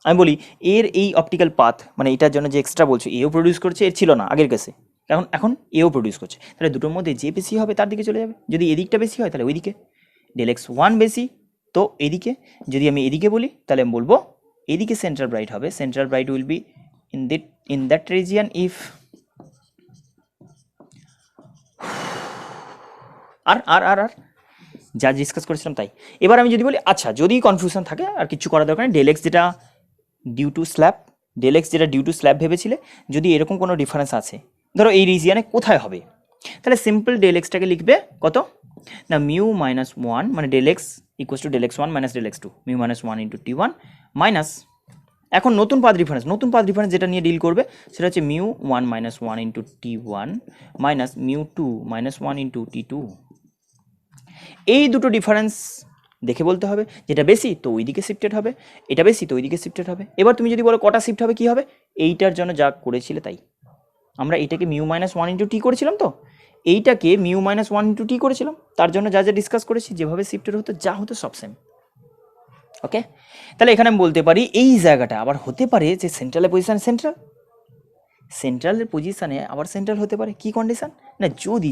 আমি বলি এর এই অপটিক্যাল পাথ মানে এটার জন্য যে এক্সট্রা বলছে এও প্রডিউস করছে, এর ছিল না আগের কেসে, এখন এও প্রডিউস করছে, তাহলে দুটোর মধ্যে যে বেশি হবে তার দিকে চলে যাবে। যদি এদিকটা বেশি হয় তাহলে ওইদিকে, ডেল এক্স ওয়ান বেশি তো এদিকে, যদি আমি এদিকে বলি তাহলে আমি বলবো এদিকে সেন্ট্রাল ব্রাইট হবে, central bright will be in that region if আর যা ডিসকাস করেছিলাম তাই। এবার আমি যদি বলি আচ্ছা যদি কনফিউশন থাকে আর কিছু করার দরকার নেই, ডেল এক্স যেটা ডিউ টু স্ল্যাব ভেবেছিলে, যদি এরকম কোনো ডিফারেন্স আছে ধরো এই রিজিয়নে কোথায় হবে, তাহলে সিম্পল ডেল এক্সটাকে লিখবে কত না μ-1 মানে del X equals to del x one minus del x two, μ-1 into টি1 মাইনাস, এখন নতুন পাথ ডিফারেন্স যেটা নিয়ে ডিল করবে সেটা হচ্ছে μ1 -1 ইন্টু টি1 মাইনাস μ2 -1 ইন্টু টি2। এই দুটো ডিফারেন্স দেখে বলতে হবে, যেটা বেশি তো ওইদিকে শিফটেড হবে, এটা বেশি তো ওইদিকে শিফটেড হবে। এবার তুমি যদি বলো কটা শিফট হবে কি হবে, এইটার জন্য যা করেছিলে তাই, আমরা এটাকে μ-1 ইন্টু টি করেছিলাম, তো এইটাকে μ-1 ইন্টু টি করেছিলাম, তার জন্য যা ডিসকাস করেছি যেভাবে শিফটেড হতো যা হতো সব সেম। ওকে, তাহলে এখানে আমি বলতে পারি এই জায়গাটা আবার হতে পারে যে সেন্ট্রালের পজিশানে আবার সেন্ট্রাল হতে পারে, কি কন্ডিশন না যদি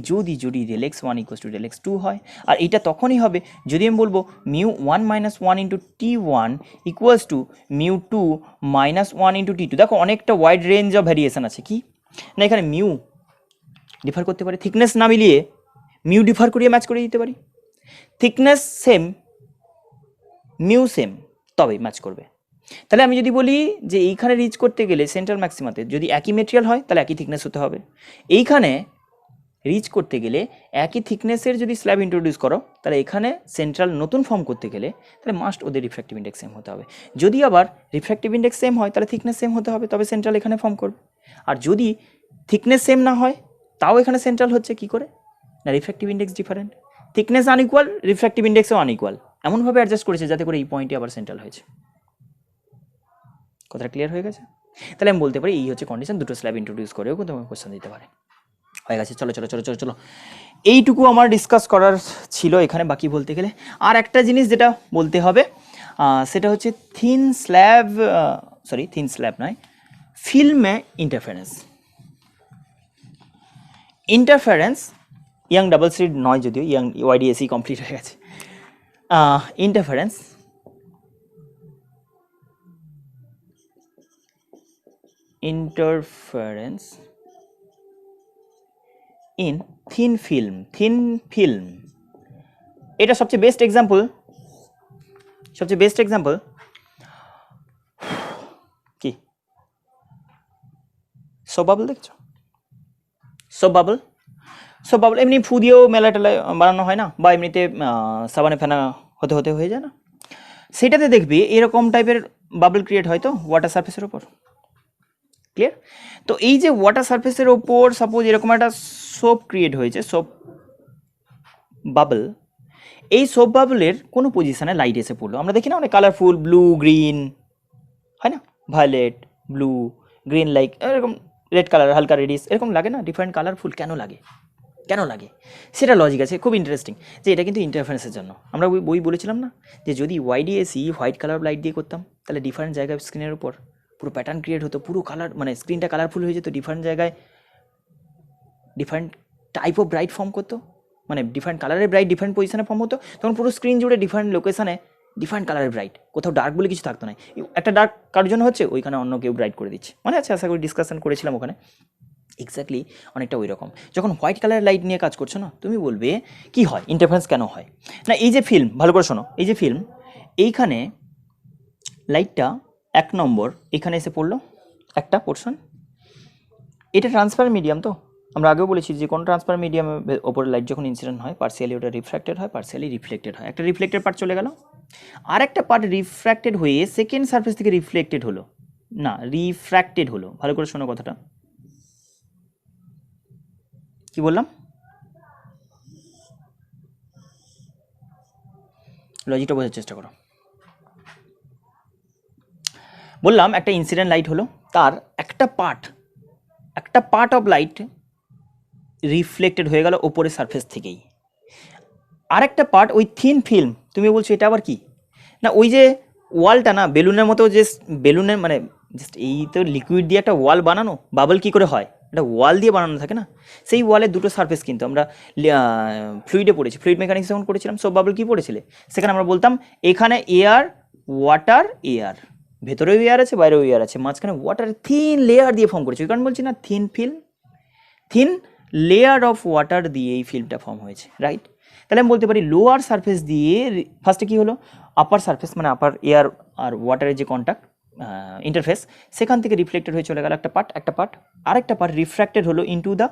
del x one equals to del x two হয়, আর এটা তখনই হবে যদি আমি বলবো μ1 -1 ইন্টু টি1 ইকুয়ালস টু μ2 -1 ইন্টু টি2। দেখো অনেকটা ওয়াইড রেঞ্জ অফ ভ্যারিয়েশন আছে, কি না এখানে মিউ ডিফার করতে পারে, থিকনেস না মিলিয়ে মিউ ডিফার করিয়ে ম্যাচ করে দিতে পারি, থিকনেস সেম মিউ সেম তবেই ম্যাচ করবে। তাহলে আমি যদি বলি যে এইখানে রিচ করতে গেলে সেন্ট্রাল ম্যাক্সিমাতে যদি একই মেটেরিয়াল হয় তাহলে একই থিকনেস হতে হবে, এইখানে রিচ করতে গেলে একই থিকনেসের যদি স্ল্যাব ইন্ট্রোডিউস করো তাহলে এখানে সেন্ট্রাল নতুন ফর্ম করতে গেলে তাহলে মাস্ট ওদের রিফ্র্যাক্টিভ ইন্ডেক্স সেম হতে হবে। যদি আবার রিফ্র্যাক্টিভ ইন্ডেক্স সেম হয় তাহলে থিকনেস সেম হতে হবে, তবে সেন্ট্রাল এখানে ফর্ম করবে। আর যদি থিকনেস সেম না হয় তাও এখানে সেন্ট্রাল হচ্ছে কি করে না refractive index different, thickness unequal refractive ইন্ডেক্সও আনইকুয়াল, এমনভাবে অ্যাডজাস্ট করেছে যাতে করে এই পয়েন্টে আবার সেন্ট্রাল হয়েছে। কথাটা ক্লিয়ার হয়ে গেছে? তাহলে আমি বলতে পারি এই হচ্ছে কন্ডিশন, দুটো স্ল্যাব ইন্ট্রোডিউস করেও কিন্তু আমাকে কোশ্চেন দিতে পারে। হয়ে গেছে, চলো এইটুকু আমার ডিসকাস করার ছিল এখানে। বাকি বলতে গেলে আর একটা জিনিস যেটা বলতে হবে সেটা হচ্ছে থিন স্ল্যাব নয়, ফিল্মে ইন্টারফারেন্স ইয়াং ডাবল স্লিট নয়, যদিও ইয়াং ওয়াইডিএসি কমপ্লিট হয়ে গেছে। ইন্টারফারেন্স ইন থিন ফিল্ম, এটা সবচেয়ে বেস্ট এক্সাম্পল কি সোপ বাবল, দেখছো সোপ বাবল এমনি ফু দিয়েও মেলা টেলায় বানানো হয় না, বা এমনিতে সাবানে ফেনা হতে হয়ে যায় না, সেটাতে দেখবি এরকম টাইপের বাবল ক্রিয়েট হয় তো ওয়াটার সারফেসের ওপর। ক্লিয়ার? তো এই যে ওয়াটার সারফেসের ওপর সাপোজ এরকম একটা সোপ ক্রিয়েট হয়েছে, সোপ বাবল, এই সোপ বাবলের কোনো পজিশনে লাইট এসে পড়লো, আমরা দেখি না অনেক কালারফুল, ব্লু গ্রিন, হয় না, ভায়োলেট, ব্লু, গ্রিন, লাইক এরকম রেড কালার, হালকা রেডিস, এরকম লাগে না, ডিফারেন্ট কালারফুল কেন লাগে, কেন লাগে সেটা লজিক আছে, খুব ইন্টারেস্টিং। যে এটা কিন্তু ইন্টারফারেন্সের জন্য। আমরা বই বলেছিলাম না যে যদি ওয়াইডিএসি হোয়াইট কালার লাইট দিয়ে করতাম তাহলে ডিফারেন্ট জায়গায় স্ক্রিনের উপর পুরো প্যাটার্ন ক্রিয়েট হতো, পুরো কালার মানে স্ক্রিনটা কালারফুল হয়ে যেত, ডিফারেন্ট জায়গায় different type of bright form করতো, মানে ডিফারেন্ট কালারের ব্রাইট ডিফারেন্ট পজিশনে ফর্ম হতো, তখন পুরো স্ক্রিন জুড়ে ডিফারেন্ট লোকেশানে ডিফারেন্ট কালারের ব্রাইট, কোথাও ডার্ক বলে কিছু থাকতো না, একটা ডার্ক কারোর জন্য হচ্ছে ওইখানে অন্য কেউ ব্রাইট করে দিচ্ছে, মানে আছে, আশা করি ডিসকাশন করেছিলাম ওখানে। এক্স্যাক্টলি অনেকটা ওই রকম। যখন হোয়াইট কালারের লাইট নিয়ে কাজ করছো না, তুমি বলবে কি হয়, ইন্টারফারেন্স কেন হয় না, এই যে ফিল্ম, ভালো করে শোনো, এই যে ফিল্ম, এইখানে লাইটটা 1 নম্বর এখানে এসে পড়লো একটা পোর্শন, এটা ট্রান্সপারেন্ট মিডিয়াম, তো আমরা আগেও বলেছি যে কোনো ট্রান্সপারেন্ট মিডিয়ামের ওপরে লাইট যখন ইনসিডেন্ট হয় পার্সিয়ালি ওটা রিফ্র্যাক্টেড হয়, পার্সিয়ালি রিফ্লেক্টেড হয়, একটা রিফ্লেক্টেড পার্ট চলে গেল, আর একটা পার্ট রিফ্র্যাক্টেড হয়ে সেকেন্ড সারফেস থেকে রিফ্লেক্টেড হলো, না রিফ্র্যাক্টেড হলো, ভালো করে শোনো কথাটা, কি বললাম, লজিকটা বোঝার চেষ্টা করো। বললাম একটা ইনসিডেন্ট লাইট হলো, তার একটা পার্ট অফ লাইট রিফ্লেক্টেড হয়ে গেল ওপরের সারফেস থেকেই, আর একটা পার্ট ওই থিন ফিল্ম, তুমি বলছো এটা আবার কি না, ওই যে ওয়ালটা না বেলুনের মতো, যে বেলুনের মানে জাস্ট এই তো লিকুইড দিয়ে একটা ওয়াল বানানো, বাবল কি করে হয়, এটা ওয়াল দিয়ে বানানো থাকে না, সেই ওয়ালের দুটো সারফেস কিন্তু আমরা ফ্লুইডে পড়েছি, ফ্লুইড মেকানিক্স যখন পড়েছিলাম, সব বাবল কি পড়েছিলে, সেখানে আমরা বলতাম এখানে এয়ার, ওয়াটার, এয়ার, ভেতরেও এয়ার আছে বাইরেও এয়ার আছে, মাঝখানে ওয়াটার থিন লেয়ার দিয়ে ফর্ম করেছে, ওই কারণ বলছি না thin film, thin layer of water দিয়ে এই ফিল্মটা ফর্ম হয়েছে, রাইট। তাহলে আমি বলতে পারি লোয়ার সারফেস দিয়ে ফার্স্টে কী হলো, আপার সারফেস মানে আপার এয়ার আর ওয়াটারের যে কন্ট্যাক্ট ইন্টারফেস, সেখান থেকে রিফ্লেক্টেড হয়ে চলে গেল একটা পার্ট, আরেকটা পার্ট রিফ্র্যাক্টেড হলো ইনটু দ্য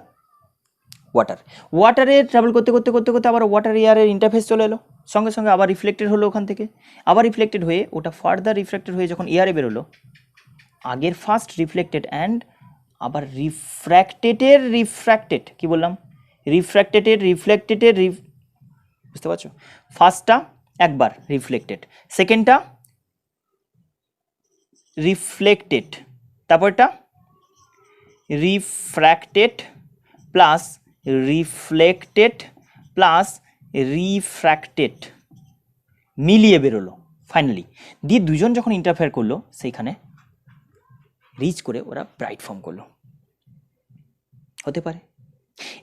ওয়াটারে ট্রাভেল করতে করতে করতে করতে আবার ওয়াটার এয়ারের ইন্টারফেস চলে এলো, সঙ্গে সঙ্গে আবার রিফ্লেক্টেড হলো ওখান থেকে, আবার রিফ্লেক্টেড হয়ে ওটা ফার্দার রিফ্লেক্টেড হয়ে যখন এয়ারে বেরোলো, আগের ফার্স্ট রিফ্লেক্টেড অ্যান্ড আবার রিফ্র্যাক্টেড, কি বললাম, রিফ্লেক্টেড, বুঝতে পারছো, ফার্স্টটা একবার রিফ্লেক্টেড, সেকেন্ডটা রিফ্লেক্টেড, তারপরটা refracted plus reflected plus refracted মিলিয়ে বেরোলো ফাইনালি, দিয়ে দুজন যখন ইন্টারফেয়ার করলো সেইখানে রিচ করে ওরা ব্রাইট ফর্ম করলো, হতে পারে।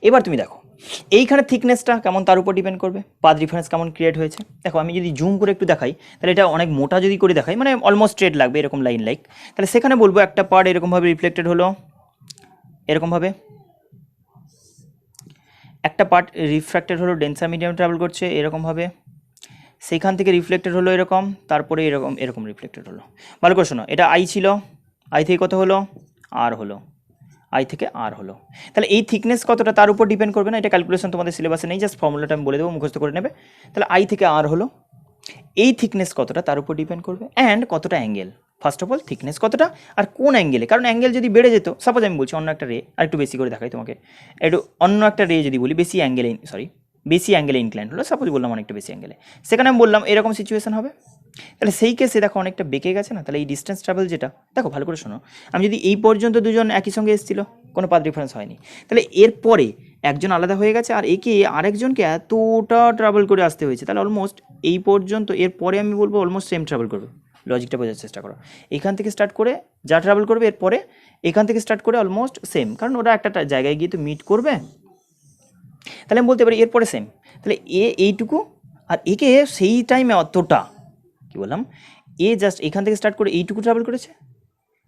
এবার তুমি দেখো এইখানে থিকনেসটা কেমন তার উপর ডিপেন্ড করবে, পাথ রেফারেন্স কেমন ক্রিয়েট হয়েছে, দেখো আমি যদি জুম করে একটু দেখাই তাহলে এটা অনেক মোটা যদি করে দেখাই, মানে অলমোস্ট স্ট্রেট লাগবে এরকম লাইন লাইক, তাহলে সেখানে বলবো একটা পার্ট এরকমভাবে রিফ্লেক্টেড হলো, এরকমভাবে একটা পার্ট রিফ্র্যাক্টেড হলো, ডেন্সার মিডিয়াম ট্রাভেল করছে এরকমভাবে, সেইখান থেকে রিফ্লেক্টেড হলো এরকম, তারপরে এরকম রিফ্লেক্টেড হলো, ভালো করে শোনো, এটা আই ছিল, আই থেকে কত হলো, আর হলো, আই থেকে আর হলো, তাহলে এই থিকনেস কতটা তার উপর ডিপেন্ড করবে না, এটা ক্যালকুলেশন তোমাদের সিলেবাসে নেই, জাস্ট ফর্মুলাটা আমি বলে দেবো, মুখস্থ করে নেবে, তাহলে আই থেকে আর হলো, এই থিকনেস কতটা তার উপর ডিপেন্ড করবে, অ্যান্ড কতটা angle, first of all thickness কতটা আর কোন অ্যাঙ্গেলে, কারণ অ্যাঙ্গেল যদি বেড়ে যেত, সাপোজ আমি বলছি অন্য একটা রে, আর একটু বেশি করে দেখাই তোমাকে, একটু অন্য একটা রে যদি বলি বেশি অ্যাঙ্গেলে ইনক্লাইন হলো, সাপোজ বললাম অনেকটা বেশি অ্যাঙ্গেলে, সেখানে আমি বললাম এরকম সিচুয়েশন হবে, তাহলে সেই কেসে দেখো অনেকটা বেঁকে গেছে না, তাহলে এই ডিস্টেন্স ট্রাভেল যেটা, দেখো ভালো করে শোনো, আমি যদি এই পর্যন্ত দুজন একই সঙ্গে এসেছিল, কোনো পাথ ডিফারেন্স হয়নি, তাহলে এরপরে একজন আলাদা হয়ে গেছে আর একে আরেকজনকে এতটা ট্রাভেল করে আসতে হয়েছে, তাহলে অলমোস্ট এই পর্যন্ত, এরপরে আমি বলবো অলমোস্ট সেম ট্রাভেল করবে, লজিকটা বোঝার চেষ্টা করো, এখান থেকে স্টার্ট করে যা ট্রাভেল করবে এরপরে এখান থেকে স্টার্ট করে অলমোস্ট সেম, কারণ ওরা একটা জায়গায় গিয়ে তো মিট করবে, তাহলে আমি বলতে পারি এরপরে সেম, তাহলে এইটুকু আর একে সেই টাইমে অতটা, কি বললাম, জাস্ট এখান থেকে স্টার্ট করে এইটুকু ট্রাভেল করেছে,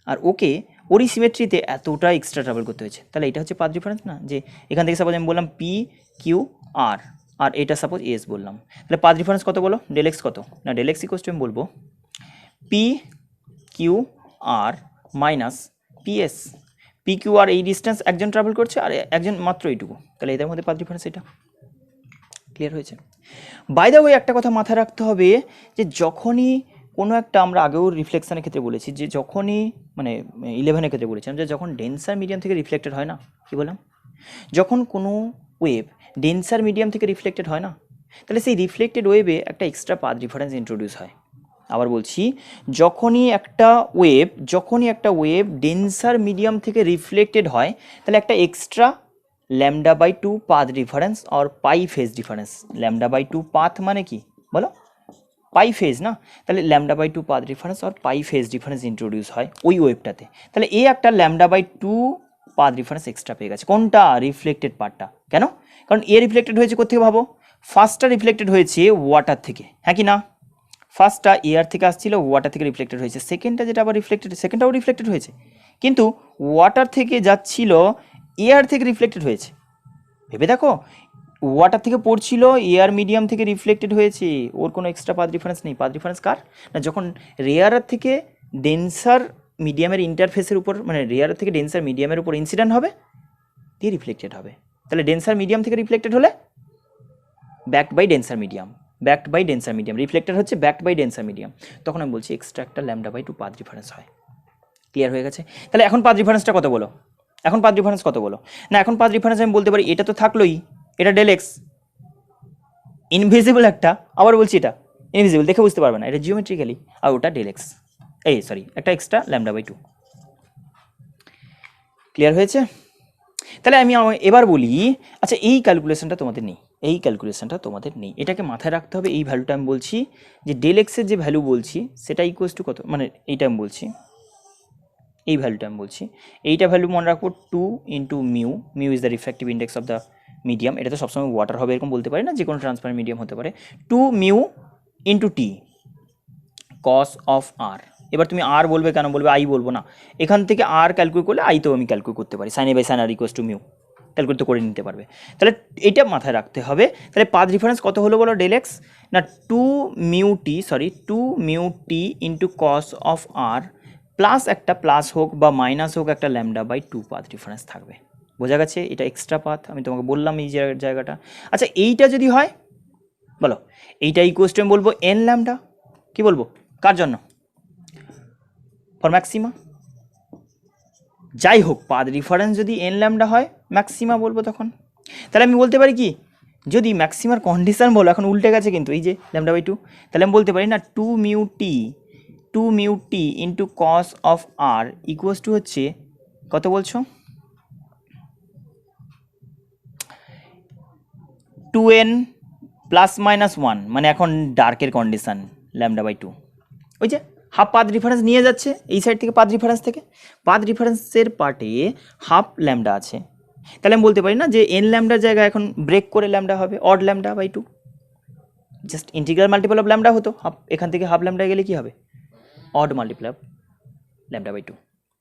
আর ওকে ওরই সিমেট্রিতে এতটা এক্সট্রা ট্রাভেল করতে হয়েছে, তাহলে এটা হচ্ছে পাথ ডিফারেন্স না, যে এখান থেকে সাপোজ আমি বললাম পি কিউ আর, আর এটা সাপোজ এস বললাম, তাহলে পাথ ডিফারেন্স কত বলো, ডেল এক্স কত, না ডেল এক্স ইকোয়াস টু আমি বলবো P Q R minus PS, P Q R এই ডিস্টেন্স একজন ট্রাভেল করছে আর একজন মাত্র এইটুকু, তাহলে এদের মধ্যে পাথ ডিফারেন্স এটা ক্লিয়ার হয়েছে। বাই দ্য ওয়ে একটা কথা মাথায় রাখতে হবে, যে যখনই কোনো একটা, আমরা আগেও রিফ্লেকশনের ক্ষেত্রে বলেছি, যে যখনই মানে 11-এর ক্ষেত্রে বলেছিলাম, যে যখন ডেন্সার মিডিয়াম থেকে রিফ্লেক্টেড হয় না, কি বললাম, যখন কোনো ওয়েভ ডেন্সার মিডিয়াম থেকে রিফ্লেক্টেড হয় না, তাহলে সেই রিফ্লেক্টেড ওয়েভে একটা এক্সট্রা পাথ ডিফারেন্স ইন্ট্রোডিউস হয়। আবার বলছি, যখনই একটা ওয়েভ ডেন্সার মিডিয়াম থেকে রিফ্লেক্টেড হয়, তাহলে একটা extra λ/2 path difference or pi phase difference. λ/2 path মানে কি বলো? পাই ফেজ না? তাহলে λ/2 path difference or pi phase difference introduce হয় ওই ওয়েভটাতে। তাহলে এই একটা λ/2 পাথ ডিফারেন্স এক্সট্রা পেয়ে গেছে। কোনটা? রিফ্লেক্টেড পার্টটা। কেন? কারণ এ রিফ্লেক্টেড হয়েছে কোথেকে ভাবো? ফার্স্টটা রিফ্লেক্টেড হয়েছে ওয়াটার থেকে, হ্যাঁ কি না? ফার্স্টটা এয়ার থেকে আসছিল, ওয়াটার থেকে রিফ্লেক্টেড হয়েছে। সেকেন্ডটা যেটা আবার রিফ্লেক্টেড, সেকেন্ডটাও রিফ্লেক্টেড হয়েছে, কিন্তু ওয়াটার থেকে যাচ্ছিল, এয়ার থেকে রিফ্লেক্টেড হয়েছে। ভেবে দেখো, ওয়াটার থেকে পড়ছিল, এয়ার মিডিয়াম থেকে রিফ্লেক্টেড হয়েছে, ওর কোনো এক্সট্রা পাথ ডিফারেন্স নেই। পাথ ডিফারেন্স কার? না, যখন রেয়ারার থেকে ডেন্সার মিডিয়ামের ইন্টারফেসের উপর, মানে রেয়ারার থেকে ডেন্সার মিডিয়ামের উপর ইনসিডেন্ট হবে, দিয়ে রিফ্লেক্টেড হবে। তাহলে ডেন্সার মিডিয়াম থেকে রিফ্লেক্টেড হলে ব্যাকড বাই ডেন্সার মিডিয়াম, রিফ্লেক্টেড হচ্ছে ব্যাকড বাই ডেন্সার মিডিয়াম, তখন আমি বলছি এক্সট্রা একটা λ/2 পাথ ডিফারেন্স হয়। ক্লিয়ার হয়ে গেছে? তাহলে এখন পাথ ডিফারেন্সটা কত বলো? এখন পাথ ডিফারেন্স কত বলো? না, এখন পাথ ডিফারেন্স আমি বলতে পারি এটা তো থাকলোই, এটা ডেল এক্স, ইনভিজিবল একটা, আবার বলছি এটা ইনভিজিবল, দেখে বুঝতে পারবে না, এটা জিওমেট্রিক্যালি, আর ওটা ডেল এক্স, একটা এক্সট্রা λ/2। ক্লিয়ার হয়েছে? তাহলে আমি এবার বলি, আচ্ছা এই ক্যালকুলেশনটা তোমাদের নেই, এটাকে মাথায় রাখতে হবে। এই ভ্যালুটা আমি বলছি যে ডেল এক্সের যে ভ্যালু বলছি সেটা ইকুয়ালস টু কত, মানে এইটা আমি বলছি, এই ভ্যালুটা আমি বলছি, এইটা ভ্যালু মনে রাখবো 2 into mu is the refractive index of the medium. এটা তো সবসময় ওয়াটার হবে এরকম বলতে পারি না, যে কোনো ট্রান্সপারেন্ট মিডিয়াম হতে পারে। 2 mu into T cos of R. এবার তুমি আর বলবে কেন, বলবে আই বলবো না, এখান থেকে আর ক্যালকুলেট করলে আই তো আমি ক্যালকুলেট করতে পারি, sine A by sine r equals to mu, calculate তো করে নিতে পারবে। তাহলে এটা মাথায় রাখতে হবে। তাহলে পাথ ডিফারেন্স কত হলো বলো? ডেল এক্স না 2 mu t into cos of R plus একটা প্লাস হোক বা মাইনাস হোক একটা λ/2 পাথ ডিফারেন্স থাকবে। বোঝা গেছে? এটা এক্সট্রা পাথ, আমি তোমাকে বললাম এই জায়গাটা। আচ্ছা এইটা যদি হয় বলো, এইটা ইকুয়ালস টু আমি বলবো এন ল্যামডা। কি বলবো? কার জন্য? For maxima. যাই হোক, পাথ ডিফারেন্স যদি এন ল্যামডা হয়, ম্যাক্সিমা বলবো তখন। তাহলে আমি বলতে পারি কি, যদি ম্যাক্সিমার কন্ডিশন বলো, এখন উল্টে গেছে কিন্তু এই যে λ/2, তাহলে আমি বলতে পারি না 2 mu t into cos of r equals to হচ্ছে কত বলছো? 2n প্লাস মাইনাস 1, মানে এখন ডার্কের কন্ডিশান λ/2, ওই যে হাফ পাথ ডিফারেন্স নিয়ে যাচ্ছে এই সাইড থেকে, পাথ ডিফারেন্সের পার্টে হাফ ল্যামডা আছে। তাহলে আমি বলতে পারি না যে এন ল্যামডার জায়গায় এখন ব্রেক করে ল্যামডা হবে odd λ/2, just integral multiple of lambda হতো, হাফ এখান থেকে হাফ ল্যামডা গেলে কি হবে? Odd multiple of λ/2।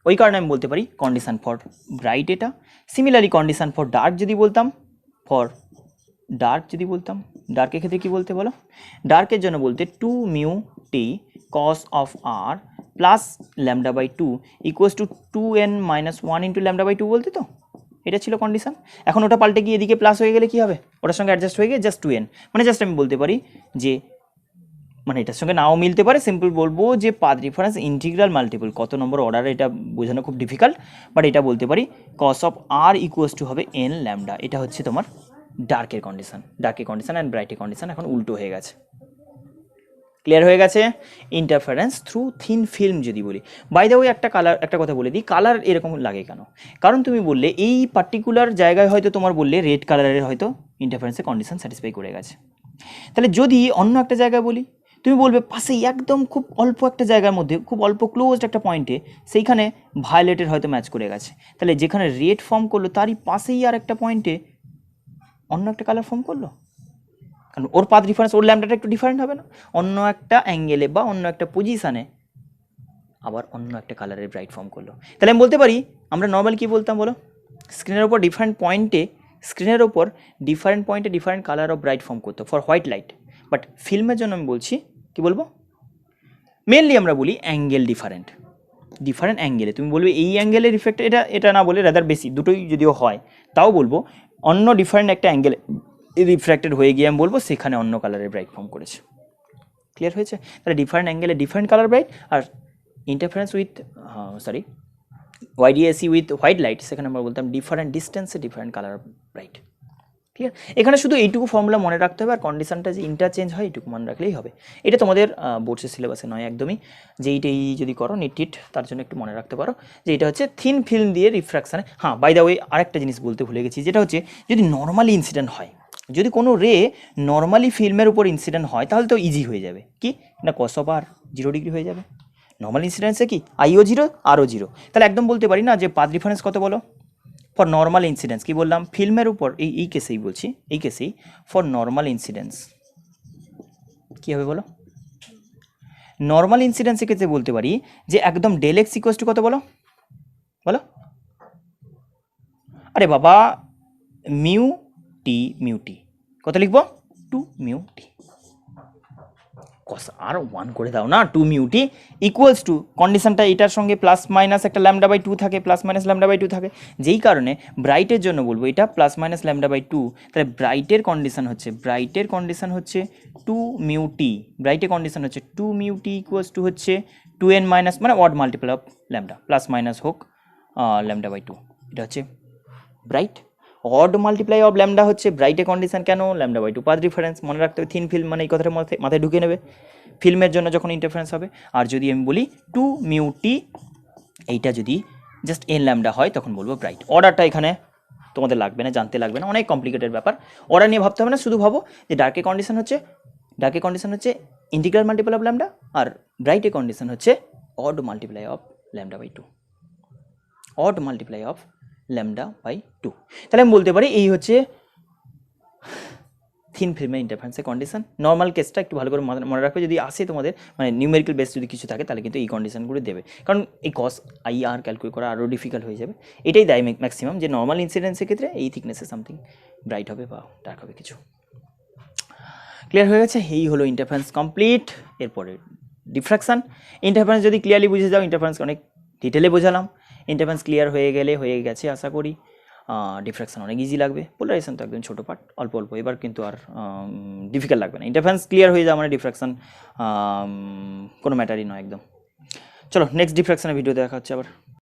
ওই কারণে আমি বলতে পারি কন্ডিশান ফর ব্রাইট এটা। সিমিলারলি কন্ডিশান ফর ডার্ক যদি বলতাম, ডার্কের ক্ষেত্রে কী বলতে বলো? ডার্কের জন্য বলতে 2 mu T cos of R plus λ/2 equals to 2n minus 1 into λ/2 বলতে, তো এটা ছিল কন্ডিশান। এখন ওটা পাল্টে গিয়ে এদিকে প্লাস হয়ে গেলে কী হবে? ওটার সঙ্গে অ্যাডজাস্ট হয়ে গিয়ে জাস্ট 2n, মানে জাস্ট আমি বলতে পারি যে, মানে এটার সঙ্গে নাও মিলতে পারে, সিম্পল বলবো যে পাথ ডিফারেন্স ইন্টিগ্রাল মাল্টিপল, কত নম্বর অর্ডার এটা বোঝানো খুব ডিফিকাল্ট, বাট এটা বলতে পারি cos of r equals to হবে এন ল্যামডা। এটা হচ্ছে তোমার ডার্কের কন্ডিশন অ্যান্ড ব্রাইটের কন্ডিশন এখন উল্টো হয়ে গেছে। ক্লিয়ার হয়ে গেছে? ইন্টারফারেন্স থ্রু থিন ফিল্ম যদি বলি, বাই দ্য ওয়ে একটা কথা বলে দিই, কালার এরকম লাগে কেন? কারণ তুমি বললে এই পার্টিকুলার জায়গায় হয়তো তোমার বললে রেড কালারের হয়তো ইন্টারফারেন্সের কন্ডিশন স্যাটিসফাই করে গেছে। তাহলে যদি অন্য একটা জায়গায় বলি, তুমি বলবে পাশেই একদম খুব অল্প একটা জায়গার মধ্যে, খুব অল্প ক্লোজড একটা পয়েন্টে, সেইখানে ভায়োলেটের হয়তো ম্যাচ করে গেছে, তাহলে যেখানে রেড ফর্ম করলো তারই পাশেই আর একটা পয়েন্টে অন্য একটা কালার ফর্ম করলো, কারণ ওর পাথ ডিফারেন্স, ওর ল্যামডাটা একটু ডিফারেন্ট হবে না? অন্য একটা অ্যাঙ্গেলে বা অন্য একটা পজিশানে আবার অন্য একটা কালারের ব্রাইট ফর্ম করলো। তাহলে আমি বলতে পারি, আমরা নর্মাল কী বলতাম বলো? স্ক্রিনের ওপর ডিফারেন্ট পয়েন্টে different colour of bright form করতো ফর হোয়াইট লাইট, বাট ফিল্মের জন্য আমি বলছি কি বলবো? মেনলি আমরা বলি অ্যাঙ্গেল ডিফারেন্ট অ্যাঙ্গেলে। তুমি বলবে এই অ্যাঙ্গেলের ইফেক্ট এটা না বলে রাদার বেশি, দুটোই যদিও হয়, তাও বলবো অন্য ডিফারেন্ট একটা অ্যাঙ্গেলে রিফ্র্যাক্টেড হয়ে গিয়ে আমি বলবো সেখানে অন্য কালারের ব্রাইট ফর্ম করেছে। ক্লিয়ার হয়েছে? তাহলে ডিফারেন্ট অ্যাঙ্গেলে ডিফারেন্ট কালার ব্রাইট, আর interference with YDAC with white light, সেখানে আমরা বলতাম ডিফারেন্ট ডিস্টেন্সে ডিফারেন্ট কালার ব্রাইট। ক্লিয়ার? এখানে শুধু এইটুকু ফর্মুলা মনে রাখতে হবে, আর কন্ডিশনটা যে ইন্টারচেঞ্জ হয় এইটুকু মনে রাখলেই হবে। এটা তোমাদের বোর্ডসের সিলেবাসে নয় একদমই, যে এইটাই যদি করো নিট তার জন্য একটু মনে রাখতে পারো যে এটা হচ্ছে থিন ফিল্ম দিয়ে রিফ্র্যাকশানে। হ্যাঁ, বাই দ্য ওয়ে আরেকটা জিনিস বলতে ভুলে গেছি, যেটা হচ্ছে যদি নর্মালি ইনসিডেন্ট হয়, যদি কোনো রে নর্মালি ফিল্মের উপর ইনসিডেন্ট হয় তাহলে তো ইজি হয়ে যাবে, কি না কস অফ আর 0 ডিগ্রি হয়ে যাবে। নর্মাল ইনসিডেন্সে কি আইও 0 আরও 0, তাহলে একদম বলতে পারি না যে পাথ ডিফারেন্স কত বলো ফর নর্মাল ইনসিডেন্স, কি বললাম ফিল্মের উপর, এই কেসেই বলছি, এই কেসেই ফর নর্মাল ইনসিডেন্স কী হবে বলো, নর্মাল ইনসিডেন্সের ক্ষেত্রে বলতে পারি যে একদম ডেল এক্স ইকুয়াস টু কত বলো, বলো আরে বাবা মিউ টি কত লিখবো 2 মিউ টি, কস আর 1 করে দাও না, 2 মিউ টি ইকুয়ালস টু, কন্ডিশনটা এটার সঙ্গে প্লাস মাইনাস একটা ল্যামডা বাই 2 থাকে, প্লাস মাইনাস ল্যামডা বাই 2 থাকে, যেই কারণে ব্রাইটের জন্য বলবো এটা প্লাস মাইনাস ল্যামডা বাই 2, তাহলে ব্রাইটের কন্ডিশন হচ্ছে 2 মিউ টি, ব্রাইটের কন্ডিশন হচ্ছে 2 মিউ টি ইকুয়ালস টু হচ্ছে 2n মাইনাস মানে odd multiple of lambda, plus minus হোক ল্যামডা বাই 2, এটা হচ্ছে bright. Odd multiply of lambda হচ্ছে ব্রাইটের কন্ডিশন, কেন ল্যামডা বাই 2 পাথ ডিফারেন্স, মনে রাখতে হবে থিন ফিল্ম মানে এই কথাটা মাথায় ঢুকে নেবে, ফিল্মের জন্য যখন ইন্টারফারেন্স হবে। আর যদি আমি বলি 2 মিউ টি, এইটা যদি জাস্ট এন ল্যামডা হয় তখন বলবো ব্রাইট। অর্ডারটা এখানে তোমাদের লাগবে না, জানতে লাগবে না, অনেক কমপ্লিকেটেড ব্যাপার, অর্ডার নিয়ে ভাবতে হবে না, শুধু ভাবো যে ডার্কের কন্ডিশন হচ্ছে ইন্টিগ্রাল মাল্টিপল অফ ল্যামডা, আর ব্রাইটের কন্ডিশন হচ্ছে odd multiply of lambda by 2, odd multiply of lambda by 2। তাহলে আমি বলতে পারি এই হচ্ছে থিন ফিল্মের ইন্টারফারেন্সের কন্ডিশন। নর্মাল কেসটা একটু ভালো করে মনে রাখবে, যদি আসে তোমাদের মানে নিউমেরিক্যাল বেস যদি কিছু থাকে তাহলে কিন্তু এই কন্ডিশনগুলো দেবে, কারণ এই কস আই আর ক্যালকুলেট করা আরও ডিফিকাল্ট হয়ে যাবে। এটাই দেয় ম্যাক্সিমাম, যে নর্মাল ইনসিডেন্সের ক্ষেত্রে এই থিকনেসে সামথিং ব্রাইট হবে বা ডার্ক হবে কিছু। ক্লিয়ার হয়ে গেছে? এই হলো ইন্টারফারেন্স কমপ্লিট। এরপরে ডিফ্রাকশান। ইন্টারফারেন্স যদি ক্লিয়ারলি বুঝে যাও, ইন্টারফারেন্স অনেক ডিটেলে বোঝালাম, ইন্টারফারেন্স ক্লিয়ার হয়ে গেছে আশা করি। ডিফ্রাকশান অনেক ইজি লাগবে, পোলারাইজেশন তো একদম ছোটো পার্ট, অল্প এবার কিন্তু আর ডিফিকাল্ট লাগবে না। ইন্টারফারেন্স ক্লিয়ার হয়ে যাওয়া মানে ডিফ্রাকশান কোনো ম্যাটারই নয় একদম। চলো নেক্সট ডিফ্রাকশানের ভিডিও দেখা হচ্ছে আবার।